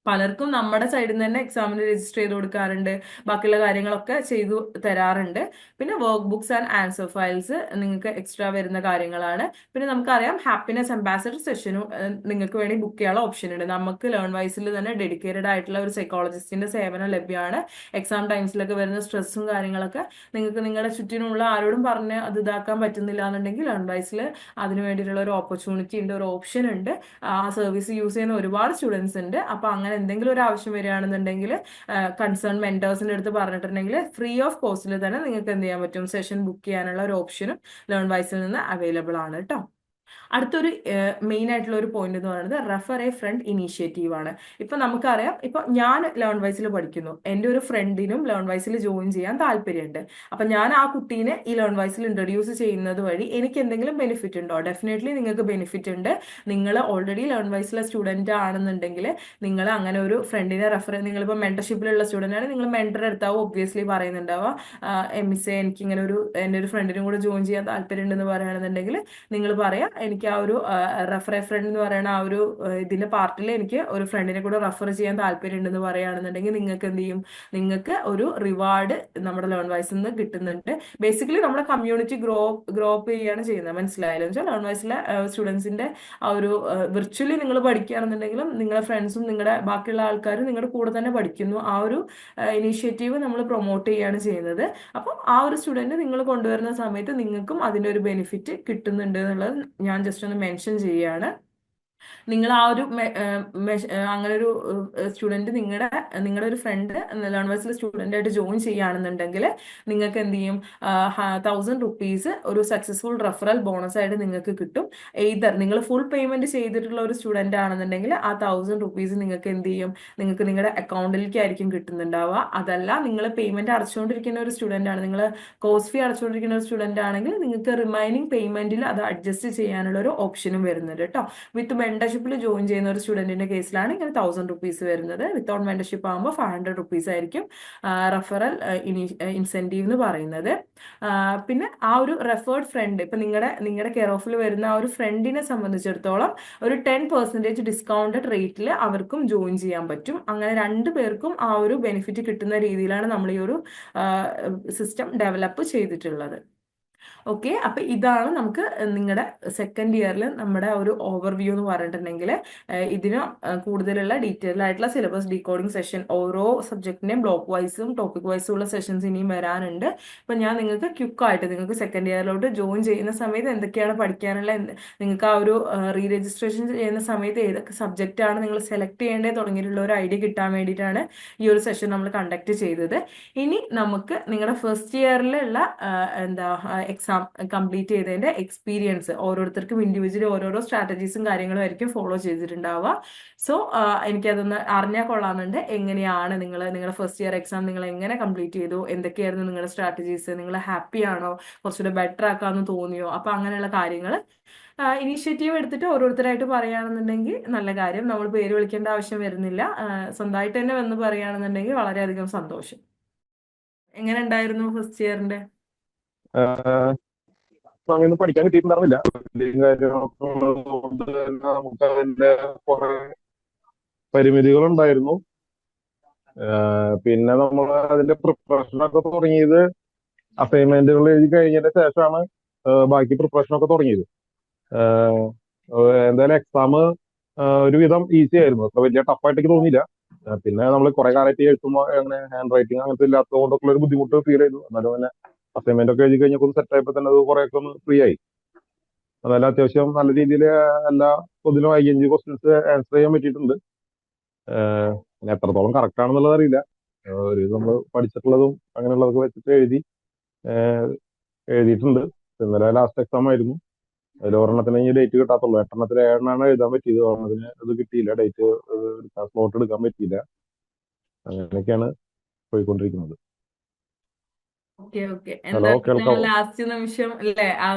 പലർക്കും നമ്മുടെ സൈഡിൽ നിന്ന് തന്നെ എക്സാമിന് രജിസ്റ്റർ ചെയ്ത് കൊടുക്കാറുണ്ട്, ബാക്കിയുള്ള കാര്യങ്ങളൊക്കെ ചെയ്തു തരാറുണ്ട്. പിന്നെ work books and answer files നിങ്ങൾക്ക് എക്സ്ട്രാ വരുന്ന കാര്യങ്ങളാണ്. പിന്നെ നമുക്കറിയാം ഹാപ്പിനെസ് അംബാസഡർ സെഷനും നിങ്ങൾക്ക് വേണ്ടി ബുക്ക് ചെയ്യാനുള്ള ഓപ്ഷൻ ഉണ്ട്. നമുക്ക് ലേൺ വൈസിൽ തന്നെ ഡെഡിക്കേറ്റഡ് ആയിട്ടുള്ള ഒരു സൈക്കോളജിസ്റ്റിന്റെ സേവനം ലഭ്യമാണ്. എക്സാം ടൈംസിലൊക്കെ വരുന്ന സ്ട്രെസ്സും കാര്യങ്ങളൊക്കെ നിങ്ങൾക്ക് നിങ്ങളുടെ ചുറ്റിനുള്ള ആരോടും പറഞ്ഞ് അത് ഇതാക്കാൻ പറ്റുന്നില്ല എന്നുണ്ടെങ്കിൽ ലേൺ വൈസിൽ അതിന് വേണ്ടിയിട്ടുള്ള ഒരു ഓപ്പർച്യൂണിറ്റി ഉണ്ട്, ഒരു ഓപ്ഷൻ ഉണ്ട്. ആ സർവീസ് യൂസ് ചെയ്യുന്ന ഒരുപാട് സ്റ്റുഡൻസ് ഉണ്ട്. അപ്പൊ അങ്ങനെ എന്തെങ്കിലും ഒരു ആവശ്യം വരികയാണെന്നുണ്ടെങ്കിൽ കൺസേൺ മെന്റേഴ്സിന്റെ അടുത്ത് പറഞ്ഞിട്ടുണ്ടെങ്കിൽ ഫ്രീ ഓഫ് കോസ്റ്റിൽ തന്നെ നിങ്ങൾക്ക് എന്ത് ചെയ്യാൻ പറ്റും, സെഷൻ ബുക്ക് ചെയ്യാനുള്ള ഒരു ഓപ്ഷനും ലേൺ വൈസിൽ നിന്ന് അവൈലബിൾ ആണ് കേട്ടോ. അടുത്തൊരു മെയിൻ ആയിട്ടുള്ള ഒരു പോയിന്റ് എന്ന് പറയുന്നത് റെഫർ എ ഫ്രണ്ട് ഇനീഷ്യേറ്റീവ് ആണ്. ഇപ്പൊ നമുക്കറിയാം, ഇപ്പൊ ഞാൻ ലേൺ വൈസിൽ പഠിക്കുന്നു, എൻ്റെ ഒരു ഫ്രണ്ടിനും ലേൺ വൈസിൽ ജോയിൻ ചെയ്യാൻ താല്പര്യമുണ്ട്. അപ്പൊ ഞാൻ ആ കുട്ടീനെ ഈ ലേൺ വൈസിൽ ഇൻട്രൊഡ്യൂസ് ചെയ്യുന്നത് വഴി എനിക്ക് എന്തെങ്കിലും ബെനിഫിറ്റ് ഉണ്ടോ? ഡെഫിനറ്റ്ലി നിങ്ങൾക്ക് ബെനിഫിറ്റ് ഉണ്ട്. നിങ്ങൾ ഓൾറെഡി ലേൺ വൈസിലെ സ്റ്റുഡന്റ് ആണെന്നുണ്ടെങ്കിൽ നിങ്ങൾ അങ്ങനെ ഒരു ഫ്രണ്ടിനെ നിങ്ങളിപ്പോൾ മെന്റർഷിപ്പിലുള്ള സ്റ്റുഡന്റ് ആണ്, നിങ്ങൾ മെന്റർ എടുത്താവും ഒബ്വിയസ്ലി പറയുന്നുണ്ടാവുക, മിസ്സേ എനിക്ക് ഇങ്ങനെ എൻ്റെ ഒരു ഫ്രണ്ടിനും കൂടെ ജോയിൻ ചെയ്യാൻ താല്പര്യം ഉണ്ടെന്ന് പറയുകയാണെന്നുണ്ടെങ്കിൽ നിങ്ങൾ പറയാം എനിക്ക് ആ ഒരു ഫ്രണ്ട് എന്ന് പറയുന്ന ആ ഒരു ഇതിന്റെ പാർട്ടിൽ എനിക്ക് ഒരു ഫ്രണ്ടിനെ കൂടെ റെഫർ ചെയ്യാൻ താല്പര്യം ഉണ്ടെന്ന് പറയുകയാണെന്നുണ്ടെങ്കിൽ നിങ്ങൾക്ക് എന്ത് ചെയ്യും, നിങ്ങൾക്ക് ഒരു റിവാർഡ് നമ്മുടെ ലേൺ വൈസിൽ നിന്ന് കിട്ടുന്നുണ്ട്. ബേസിക്കലി നമ്മുടെ കമ്മ്യൂണിറ്റി ഗ്രോ അപ്പ് ചെയ്യുകയാണ് ചെയ്യുന്നത്. മനസ്സിലായാലും വെച്ചാൽ ലേൺ വൈസിലെ സ്റ്റുഡൻസിന്റെ ആ ഒരു വിർച്വലി നിങ്ങൾ പഠിക്കുകയാണെന്നുണ്ടെങ്കിലും നിങ്ങളുടെ ഫ്രണ്ട്സും നിങ്ങളുടെ ബാക്കിയുള്ള ആൾക്കാരും നിങ്ങളുടെ കൂടെ തന്നെ പഠിക്കുന്നു. ആ ഒരു ഇനീഷ്യേറ്റീവ് നമ്മൾ പ്രൊമോട്ട് ചെയ്യുകയാണ് ചെയ്യുന്നത്. അപ്പം ആ ഒരു സ്റ്റുഡന്റ് നിങ്ങൾ കൊണ്ടുവരുന്ന സമയത്ത് നിങ്ങൾക്കും അതിന്റെ ഒരു ബെനിഫിറ്റ് കിട്ടുന്നുണ്ട് എന്നുള്ളത് ഞാൻ ജസ്റ്റ് ഒന്ന് മെൻഷൻ ചെയ്യുകയാണ്. നിങ്ങൾ ആ ഒരു അങ്ങനെ ഒരു സ്റ്റുഡന്റ് നിങ്ങളുടെ ഒരു ഫ്രണ്ട് ലേൺവേഴ്സിലെ സ്റ്റുഡന്റ് ആയിട്ട് ജോയിൻ ചെയ്യുകയാണെന്നുണ്ടെങ്കിൽ നിങ്ങൾക്ക് എന്ത് ചെയ്യും, 1000 റുപ്പീസ് ഒരു സക്സസ്ഫുൾ റെഫറൽ ബോണസ് ആയിട്ട് നിങ്ങൾക്ക് കിട്ടും. എയ്തർ നിങ്ങൾ ഫുൾ പേയ്മെന്റ് ചെയ്തിട്ടുള്ള ഒരു സ്റ്റുഡന്റ് ആണെന്നുണ്ടെങ്കിൽ ആ 1000 റുപ്പീസ് നിങ്ങൾക്ക് എന്ത് ചെയ്യും, നിങ്ങൾക്ക് നിങ്ങളുടെ അക്കൗണ്ടിലേക്ക് ആയിരിക്കും കിട്ടുന്നുണ്ടാവുക. അതല്ല നിങ്ങൾ പേയ്മെന്റ് അടച്ചുകൊണ്ടിരിക്കുന്ന ഒരു സ്റ്റുഡന്റ് ആണ്, നിങ്ങൾ കോഴ്സ് ഫീ അടച്ചുകൊണ്ടിരിക്കുന്ന ഒരു സ്റ്റുഡന്റ് ആണെങ്കിൽ നിങ്ങൾക്ക് റിമൈനിങ് പേയ്മെന്റിൽ അത് അഡ്ജസ്റ്റ് ചെയ്യാനുള്ള ഒരു ഓപ്ഷനും വരുന്നുണ്ട് കേട്ടോ. വിത്ത് മെന്റർഷിപ്പിൽ ജോയിൻ ചെയ്യുന്ന ഒരു സ്റ്റുഡന്റിന്റെ കേസിലാണ് ഇങ്ങനെ 1000 rupees വരുന്നത്. വിത്തൗട്ട് മെന്റർഷിപ്പ് ആകുമ്പോൾ 500 rupees ആയിരിക്കും റെഫറൽ ഇൻസെന്റീവ് എന്ന് പറയുന്നത്. പിന്നെ ആ ഒരു റെഫേർഡ് ഫ്രണ്ട്, ഇപ്പൊ നിങ്ങളുടെ കെയർ ഓഫിൽ വരുന്ന ആ ഒരു ഫ്രണ്ടിനെ സംബന്ധിച്ചിടത്തോളം ഒരു 10% ഡിസ്കൗണ്ടഡ് റേറ്റിൽ അവർക്കും ജോയിൻ ചെയ്യാൻ പറ്റും. അങ്ങനെ രണ്ടു പേർക്കും ആ ഒരു ബെനിഫിറ്റ് കിട്ടുന്ന രീതിയിലാണ് നമ്മൾ ഈ ഒരു സിസ്റ്റം ഡെവലപ്പ് ചെയ്തിട്ടുള്ളത്. ഓക്കെ, അപ്പൊ ഇതാണ് നമുക്ക് നിങ്ങളുടെ സെക്കൻഡ് ഇയറിൽ നമ്മുടെ ഒരു ഓവർവ്യൂ എന്ന് പറഞ്ഞിട്ടുണ്ടെങ്കിൽ ഇതിന് കൂടുതലുള്ള ഡീറ്റെയിൽ ആയിട്ടുള്ള സിലബസ് ഡീകോഡിംഗ് സെഷൻ, ഓരോ സബ്ജക്റ്റിന്റെയും ബ്ലോക്ക് വൈസും ടോപ്പിക് വൈസും ഉള്ള സെഷൻസ് ഇനിയും വരാനുണ്ട്. അപ്പൊ ഞാൻ നിങ്ങൾക്ക് ക്വിക്കായിട്ട് നിങ്ങൾക്ക് സെക്കൻഡ് ഇയറിലോട്ട് ജോയിൻ ചെയ്യുന്ന സമയത്ത് എന്തൊക്കെയാണ് പഠിക്കാനുള്ള, നിങ്ങൾക്ക് ആ ഒരു റീ രജിസ്ട്രേഷൻ ചെയ്യുന്ന സമയത്ത് ഏതൊക്കെ സബ്ജക്റ്റ് ആണ് നിങ്ങൾ സെലക്ട് ചെയ്യേണ്ടത് തുടങ്ങിയിട്ടുള്ള ഒരു ഐഡിയ കിട്ടാൻ വേണ്ടിയിട്ടാണ് ഈ ഒരു സെഷൻ നമ്മൾ കണ്ടക്ട് ചെയ്തത്. ഇനി നമുക്ക് നിങ്ങളുടെ ഫസ്റ്റ് ഇയറിലുള്ള എന്താ എക്സാം കംപ്ലീറ്റ് ചെയ്തതിന്റെ എക്സ്പീരിയൻസ് ഓരോരുത്തർക്കും ഇൻഡിവിജ്വലി ഓരോരോ സ്ട്രാറ്റജീസും കാര്യങ്ങളും ആയിരിക്കും ഫോളോ ചെയ്തിട്ടുണ്ടാവുക. സോ എനിക്കതൊന്ന് അറിഞ്ഞാൽ കൊള്ളാമെന്നുണ്ട്. എങ്ങനെയാണ് നിങ്ങളുടെ ഫസ്റ്റ് ഇയർ എക്സാം നിങ്ങൾ എങ്ങനെ കംപ്ലീറ്റ് ചെയ്തു, എന്തൊക്കെയായിരുന്നു നിങ്ങളുടെ സ്ട്രാറ്റജീസ്, നിങ്ങൾ ഹാപ്പി ആണോ, കുറച്ചുകൂടെ ബെറ്റർ ആക്കാമെന്ന് തോന്നിയോ? അപ്പൊ അങ്ങനെയുള്ള കാര്യങ്ങൾ ഇനീഷ്യേറ്റീവ് എടുത്തിട്ട് ഓരോരുത്തരായിട്ട് പറയുകയാണെന്നുണ്ടെങ്കിൽ നല്ല കാര്യം. നമ്മൾ പേര് വിളിക്കേണ്ട ആവശ്യം വരുന്നില്ല. സ്വന്തമായിട്ട് തന്നെ വന്ന് പറയുകയാണെന്നുണ്ടെങ്കിൽ വളരെയധികം സന്തോഷം. എങ്ങനെ ഉണ്ടായിരുന്നു ഫസ്റ്റ് ഇയറിന്റെ? അങ്ങനെ പഠിക്കാൻ കിട്ടിയിട്ടുണ്ടായിരുന്നില്ല. കാര്യങ്ങളൊക്കെ ഉള്ളതുകൊണ്ട് തന്നെ നമുക്ക് അതിന്റെ കുറെ പരിമിതികളുണ്ടായിരുന്നു. പിന്നെ നമ്മൾ അതിന്റെ പ്രിപ്പറേഷനൊക്കെ തുടങ്ങിയത് അസൈൻമെന്റുകൾ എഴുതി കഴിഞ്ഞതിന് ശേഷമാണ് ബാക്കി പ്രിപ്പറേഷനൊക്കെ തുടങ്ങിയത്. എന്തായാലും എക്സാം ഒരുവിധം ഈസി ആയിരുന്നു, അത്ര വലിയ ടഫായിട്ടേക്ക് തോന്നിയില്ല. പിന്നെ നമ്മൾ കുറെ കാലമായിട്ട് എഴുതുമ്പോൾ അങ്ങനെ ഹാൻഡ് റൈറ്റിംഗ് അങ്ങനത്തെ ഇല്ലാത്തത് കൊണ്ടൊക്കെ ഒരു ബുദ്ധിമുട്ട് ഫീൽ ചെയ്തു. എന്നാലും തന്നെ അസൈൻമെന്റ് ഒക്കെ എഴുതി കഴിഞ്ഞപ്പോൾ സെറ്റ് ആയപ്പോൾ തന്നെ അത് കുറെയൊക്കെ ഒന്ന് ഫ്രീ ആയി. അതെല്ലാം അത്യാവശ്യം നല്ല രീതിയിൽ എല്ലാ പൊതുവിലും ING ക്വസ്റ്റ്യൻസ് ആൻസർ ചെയ്യാൻ പറ്റിയിട്ടുണ്ട്. പിന്നെ എത്രത്തോളം കറക്റ്റ് ആണെന്നുള്ളത് അറിയില്ല. ഒരു നമ്മൾ പഠിച്ചിട്ടുള്ളതും അങ്ങനെയുള്ളതൊക്കെ വെച്ചിട്ട് എഴുതിയിട്ടുണ്ട്. ഇന്നലെ ലാസ്റ്റ് എക്സാം ആയിരുന്നു. അതിൽ ഒരെണ്ണത്തിന് ഇനി ഡേറ്റ് കിട്ടാത്തുള്ളൂ. 8 7 എഴുതാൻ പറ്റിയത്, ഒരെണ്ണത്തിന് അത് കിട്ടിയില്ല, ഡേറ്റ് സ്ലോട്ട് എടുക്കാൻ പറ്റിയില്ല. അങ്ങനെയൊക്കെയാണ് പോയിക്കൊണ്ടിരിക്കുന്നത്. ഓക്കെ ഓക്കെ, ഹലോ, എന്തായാലും കേൾക്കാവോ? ലാസ്റ്റ് നിമിഷം അല്ലേ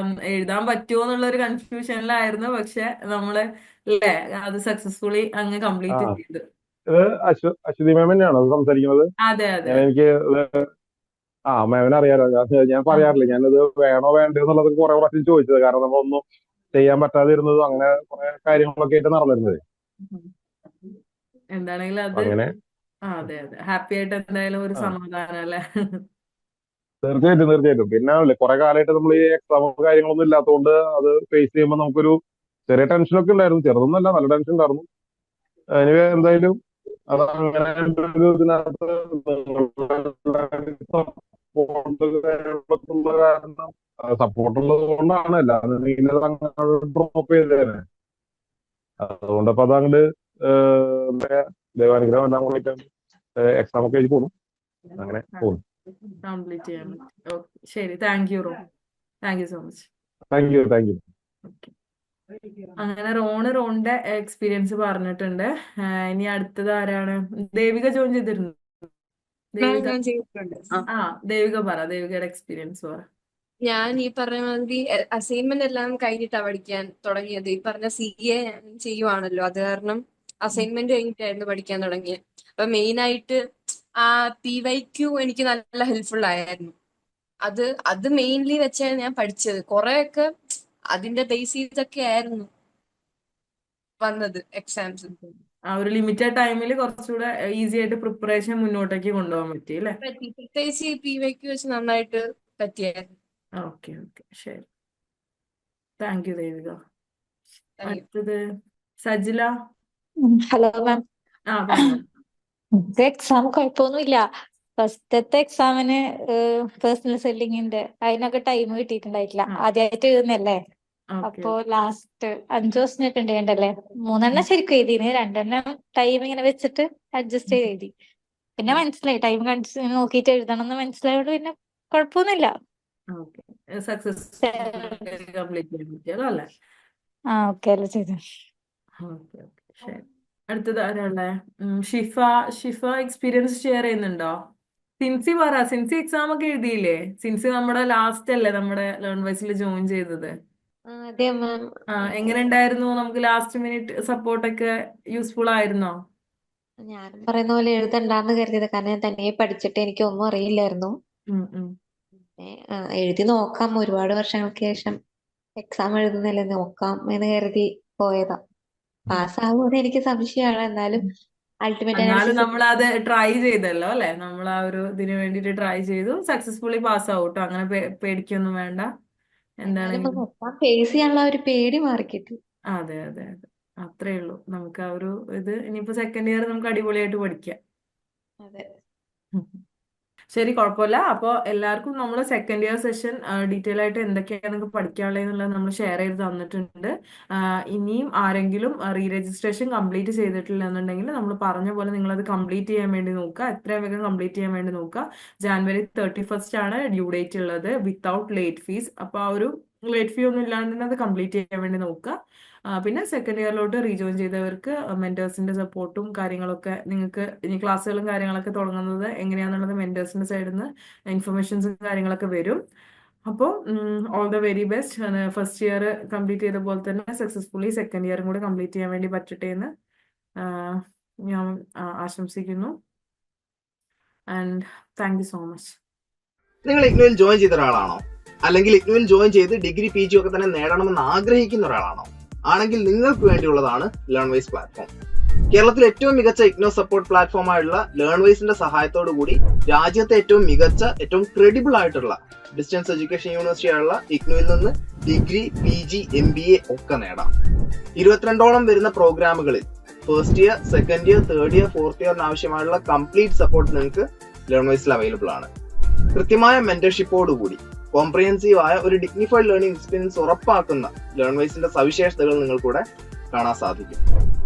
എഴുതാൻ പറ്റുമോ എന്നുള്ള ഒരു കൺഫ്യൂഷനിലായിരുന്നു. പക്ഷെ നമ്മള് അല്ലേ അത് സക്സസ്ഫുള്ളി അങ്ങ് ആ, കംപ്ലീറ്റ് ചെയ്തു. ഇത് അശ്വതി മാം തന്നെയാണോ അത് സംസാരിക്കുന്നത്? അതെ അതെ. എനിക്ക് മാമിനെ അറിയാലോ. ഞാൻ ആ. പറയാറില്ല, ഞാനത് വേണോ വേണ്ടോ എന്നുള്ളത് കുറെ പ്രാവശ്യം ചോദിച്ചത്. കാരണം നമ്മളൊന്നും ചെയ്യാൻ പറ്റാതിരുന്നതും അങ്ങനെ കുറെ കാര്യങ്ങളൊക്കെ ആയിട്ട് നടന്നിരുന്നത്. ഉം. എന്താണെങ്കിലും അപ്പൊ അത് അങ്ങനെ അതെ അതെ, ഹാപ്പി ആയിട്ട് എന്തായാലും ഒരു ആ സമാധാനം അല്ലേ. തീർച്ചയായിട്ടും തീർച്ചയായിട്ടും. പിന്നെ കുറെ കാലമായിട്ട് നമ്മൾ ഈ എക്സാമോ കാര്യങ്ങളൊന്നും ഇല്ലാത്തതുകൊണ്ട് അത് ഫേസ് ചെയ്യുമ്പോൾ നമുക്കൊരു ചെറിയ ടെൻഷനൊക്കെ ഉണ്ടായിരുന്നു. ചെറുതൊന്നല്ല, നല്ല ടെൻഷൻ ഉണ്ടായിരുന്നു. എനിവേ എന്തായാലും അത് അങ്ങനെ ഒരു ഇതിനകത്ത് സപ്പോർട്ട് ഉള്ളത് കൊണ്ടാണ്. അല്ലാന്നുണ്ടെങ്കിൽ ഡ്രോപ്പ് ചെയ്തേനെ. അതുകൊണ്ടപ്പോ അതങ്ങട് ദൈവാനുഗ്രഹം എല്ലാം കൂടിയിട്ട് എക്സാം ഒക്കെ എഴുതി പോകുന്നു. അങ്ങനെ പോകുന്നു. കംപ്ലീറ്റ് ചെയ്യാൻ പറ്റി. ഓക്കെ, ശരി. താങ്ക് യു റോ, thank you so much. Thank you, thank you. Okay, അങ്ങനെ റോണിന്റെ എക്സ്പീരിയൻസ് പറഞ്ഞിട്ടുണ്ട്. ഇനി അടുത്തത് ആരാണ്? ദേവിക ജോയിൻ ചെയ്തിരുന്നു. ദേവിക, ഞാൻ ചെയ്തിട്ടുണ്ട്. ആ ദേവികയുടെ എക്സ്പീരിയൻസ് പറ. ഞാൻ ഈ പറഞ്ഞ മാതിരി അസൈൻമെന്റ് എല്ലാം കഴിഞ്ഞിട്ടാ പഠിക്കാൻ തുടങ്ങിയത്. ഈ പറഞ്ഞ CA ചെയ്യുവാണല്ലോ, അത് കാരണം അസൈൻമെന്റ് കഴിഞ്ഞിട്ടായിരുന്നു പഠിക്കാൻ തുടങ്ങിയത്. അപ്പൊ മെയിൻ ആയിട്ട് ആ PYQ എനിക്ക് നല്ല ഹെൽപ്ഫുൾ ആയിരുന്നു. അത് മെയിൻലി വെച്ചാണ് ഞാൻ പഠിച്ചത്. കുറെയൊക്കെ അതിന്റെ ബേസ് ചെയ്തൊക്കെ ആയിരുന്നു വന്നത് എക്സാംസ്. ആ ഒരു ലിമിറ്റഡ് ടൈമിൽ കുറച്ചുകൂടെ ഈസി ആയിട്ട് പ്രിപ്പറേഷൻ മുന്നോട്ടേക്ക് കൊണ്ടുപോകാൻ പറ്റി അല്ലേ? പ്രത്യേകിച്ച് ഈ PYQ വെച്ച് നന്നായിട്ട് പറ്റിയായിരുന്നു. ഓക്കെ ഓക്കെ, ശരി. Thank U Devika. Thank you. അടുത്തത് സജില. Hello ma'am. ആ പറഞ്ഞു. എക്സാം കുഴപ്പമൊന്നുമില്ല. ഫസ്റ്റത്തെ എക്സാമിന് പേഴ്സണൽ സെല്ലിങ്ങിന്റെ അതിനൊക്കെ ടൈം കിട്ടിയിട്ടുണ്ടായിട്ടില്ല. ആദ്യമായിട്ട് എഴുതുന്നല്ലേ. ഓക്കെ അപ്പോ ലാസ്റ്റ് 5 ദിവസം ഉണ്ടല്ലേ. 3 ശരിക്കും എഴുതിന്, 2 ടൈം ഇങ്ങനെ വെച്ചിട്ട് അഡ്ജസ്റ്റ് ചെയ്ത് എഴുതി. പിന്നെ മനസ്സിലായി ടൈം നോക്കിയിട്ട് എഴുതണം എന്ന് മനസ്സിലായോണ്ട് പിന്നെ കുഴപ്പമൊന്നുമില്ല. ഓക്കെ, സക്സസ് കംപ്ലീറ്റ് ചെയ്യാൻ പറ്റിയല്ലോ അല്ലേ? ഓക്കെ അല്ലേ ചെയ്തു. ഓക്കെ ഓക്കെ, ശരി. അടുത്തത് ആരാളെ? ഷിഫ എക്സ്പീരിയൻസ് ഷെയർ ചെയ്യുന്നുണ്ടോ? സിൻസി എക്സാം ഒക്കെ എഴുതിയില്ലേ? സിൻസി നമ്മുടെ ലാസ്റ്റ് അല്ലേ നമ്മുടെ ലേൺ വൈസിൽ ജോയിൻ ചെയ്തത്? അതെ മാം. എങ്ങനെ ഉണ്ടായിരുന്നു? നമുക്ക് ലാസ്റ്റ് മിനിറ്റ് സപ്പോർട്ടൊക്കെ യൂസ്ഫുൾ ആയിരുന്നോ? ഞാനും പറയുന്ന പോലെ എഴുതണ്ടാന്ന് കരുതിയത്, കാരണം ഞാൻ തനിയെ പഠിച്ചിട്ട് എനിക്ക് ഒന്നും അറിയില്ലായിരുന്നു. ഉം, ഉം. പിന്നെ എഴുതി നോക്കാം, ഒരുപാട് വർഷങ്ങൾക്ക് ശേഷം എക്സാം എഴുതുന്നല്ലേ, നോക്കാം എന്ന് കരുതി പോയതാ. പാസ്സാകുമെന്ന് എനിക്ക് സംശയമാണ്, എന്നാലും അൾട്ടിമേറ്റ് എന്നാലും അനാലിസിസ്. നമ്മൾ അത് ട്രൈ ചെയ്തല്ലോ അല്ലെ? നമ്മൾ ആ ഒരു ഇതിന് വേണ്ടിയിട്ട് ട്രൈ ചെയ്തു, സക്സസ്ഫുള്ളി പാസ് ആവും ട്ടോ. അങ്ങനെ പേടിക്കൊന്നും വേണ്ട എന്നാലും എന്താണെങ്കിലും. എക്സാം ഫേസ് ചെയ്യാനുള്ള ഒരു പേടി മാറിക്കിട്ടി. അതെ അതെ അതെ, അത്രേ ഉള്ളൂ. നമുക്ക് ആ ഒരു ഇത് ഇനിയിപ്പോ സെക്കൻഡ് ഇയർ നമുക്ക് അടിപൊളിയായിട്ട് പഠിക്കാം. അതെ. ഉം. ശരി, കുഴപ്പമില്ല. അപ്പോൾ എല്ലാവർക്കും നമ്മൾ സെക്കൻഡ് ഇയർ സെഷൻ ഡീറ്റെയിൽ ആയിട്ട് എന്തൊക്കെയാണ് നിങ്ങൾക്ക് പഠിക്കാനുള്ളതെന്നുള്ളത് നമ്മൾ ഷെയർ ചെയ്ത് തന്നിട്ടുണ്ട്. ഇനിയും ആരെങ്കിലും റീ രജിസ്ട്രേഷൻ കംപ്ലീറ്റ് ചെയ്തിട്ടില്ല എന്നുണ്ടെങ്കിൽ നമ്മൾ പറഞ്ഞ പോലെ നിങ്ങളത് കംപ്ലീറ്റ് ചെയ്യാൻ വേണ്ടി നോക്കുക, എത്രയും വേഗം കംപ്ലീറ്റ് ചെയ്യാൻ വേണ്ടി നോക്കുക. January 31st ആണ് ഡ്യൂ ഡേറ്റ് ഉള്ളത്, വിത്തൗട്ട് ലേറ്റ് ഫീസ്. അപ്പോൾ ആ ഒരു ലേറ്റ് ഫീ ഒന്നും ഇല്ലാണ്ട് തന്നെ അത് കംപ്ലീറ്റ് ചെയ്യാൻ വേണ്ടി നോക്കുക. പിന്നെ സെക്കൻഡ് ഇയറിലോട്ട് റീജോയിൻ ചെയ്തവർക്ക് മെന്റേഴ്സിന്റെ സപ്പോർട്ടും കാര്യങ്ങളൊക്കെ, നിങ്ങൾക്ക് ഇനി ക്ലാസ്സുകളും കാര്യങ്ങളൊക്കെ തുടങ്ങുന്നത് എങ്ങനെയാണെന്നുള്ളത് മെന്റേഴ്സിന്റെ സൈഡിൽ നിന്ന് ഇൻഫർമേഷൻസും കാര്യങ്ങളൊക്കെ വരും. അപ്പോൾ all the very best. First year complete ചെയ്ത പോലെ തന്നെ സക്സസ്ഫുള്ളി സെക്കൻഡ് ഇയറും കൂടെ കംപ്ലീറ്റ് ചെയ്യാൻ വേണ്ടി പറ്റട്ടെ എന്ന് ഞാൻ ആശംസിക്കുന്നു. And thank you so much. നിങ്ങൾ ഇഗ്നുവിൽ ജോയിൻ ചെയ്ത ഒരാളാണോ? അല്ലെങ്കിൽ ഇഗ്നുവിൽ ജോയിൻ ചെയ്ത് ഡിഗ്രി PG ഒക്കെ തന്നെ നേടണമെന്ന് ആഗ്രഹിക്കുന്ന ഒരാളാണോ? ആണെങ്കിൽ നിങ്ങൾക്ക് വേണ്ടിയുള്ളതാണ് ലേൺവൈസ് പ്ലാറ്റ്ഫോം. കേരളത്തിലെ ഏറ്റവും മികച്ച ഇഗ്നോ സപ്പോർട്ട് പ്ലാറ്റ്ഫോമായുള്ള ലേൺവൈസിന്റെ സഹായത്തോടു കൂടി രാജ്യത്തെ ഏറ്റവും മികച്ച, ഏറ്റവും ക്രെഡിബിൾ ആയിട്ടുള്ള ഡിസ്റ്റൻസ് എഡ്യൂക്കേഷൻ യൂണിവേഴ്സിറ്റിയായുള്ള ഇഗ്നുവിൽ നിന്ന് ഡിഗ്രി PG MBA ഒക്കെ നേടാം. 22ഓളം വരുന്ന പ്രോഗ്രാമുകളിൽ first year, second year, third year, fourth ഇയറിന് ആവശ്യമായുള്ള കംപ്ലീറ്റ് സപ്പോർട്ട് നിങ്ങൾക്ക് ലേൺവൈസിൽ അവൈലബിൾ ആണ്. കൃത്യമായ മെന്റർഷിപ്പോടുകൂടി കോംപ്രിഹെൻസീവ് ആയ ഒരു ഡിഗ്നിഫൈഡ് ലേണിംഗ് എക്സ്പീരിയൻസ് ഉറപ്പാക്കുന്ന ലേൺവൈസിന്റെ സവിശേഷതകൾ നിങ്ങൾക്കൂടെ കാണാൻ സാധിക്കും.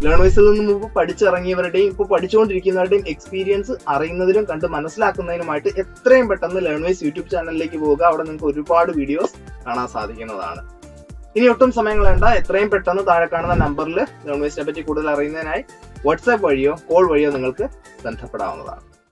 ലേൺവൈസിൽ നിന്ന് മുമ്പ് പഠിച്ചിറങ്ങിയവരുടെയും ഇപ്പോൾ പഠിച്ചുകൊണ്ടിരിക്കുന്നവരുടെയും എക്സ്പീരിയൻസ് അറിയുന്നതിനും കണ്ട് മനസ്സിലാക്കുന്നതിനുമായിട്ട് എത്രയും പെട്ടെന്ന് ലേൺവൈസ് യൂട്യൂബ് ചാനലിലേക്ക് പോവുക. അവിടെ നിങ്ങൾക്ക് ഒരുപാട് വീഡിയോസ് കാണാൻ സാധിക്കുന്നതാണ്. ഇനി ഒട്ടും സമയം കളയണ്ട, എത്രയും പെട്ടെന്ന് താഴെ കാണുന്ന നമ്പറിൽ ലേൺവൈസിനെ പറ്റി കൂടുതൽ അറിയുന്നതിനായി വാട്സാപ്പ് വഴിയോ കോൾ വഴിയോ നിങ്ങൾക്ക് ബന്ധപ്പെടാവുന്നതാണ്.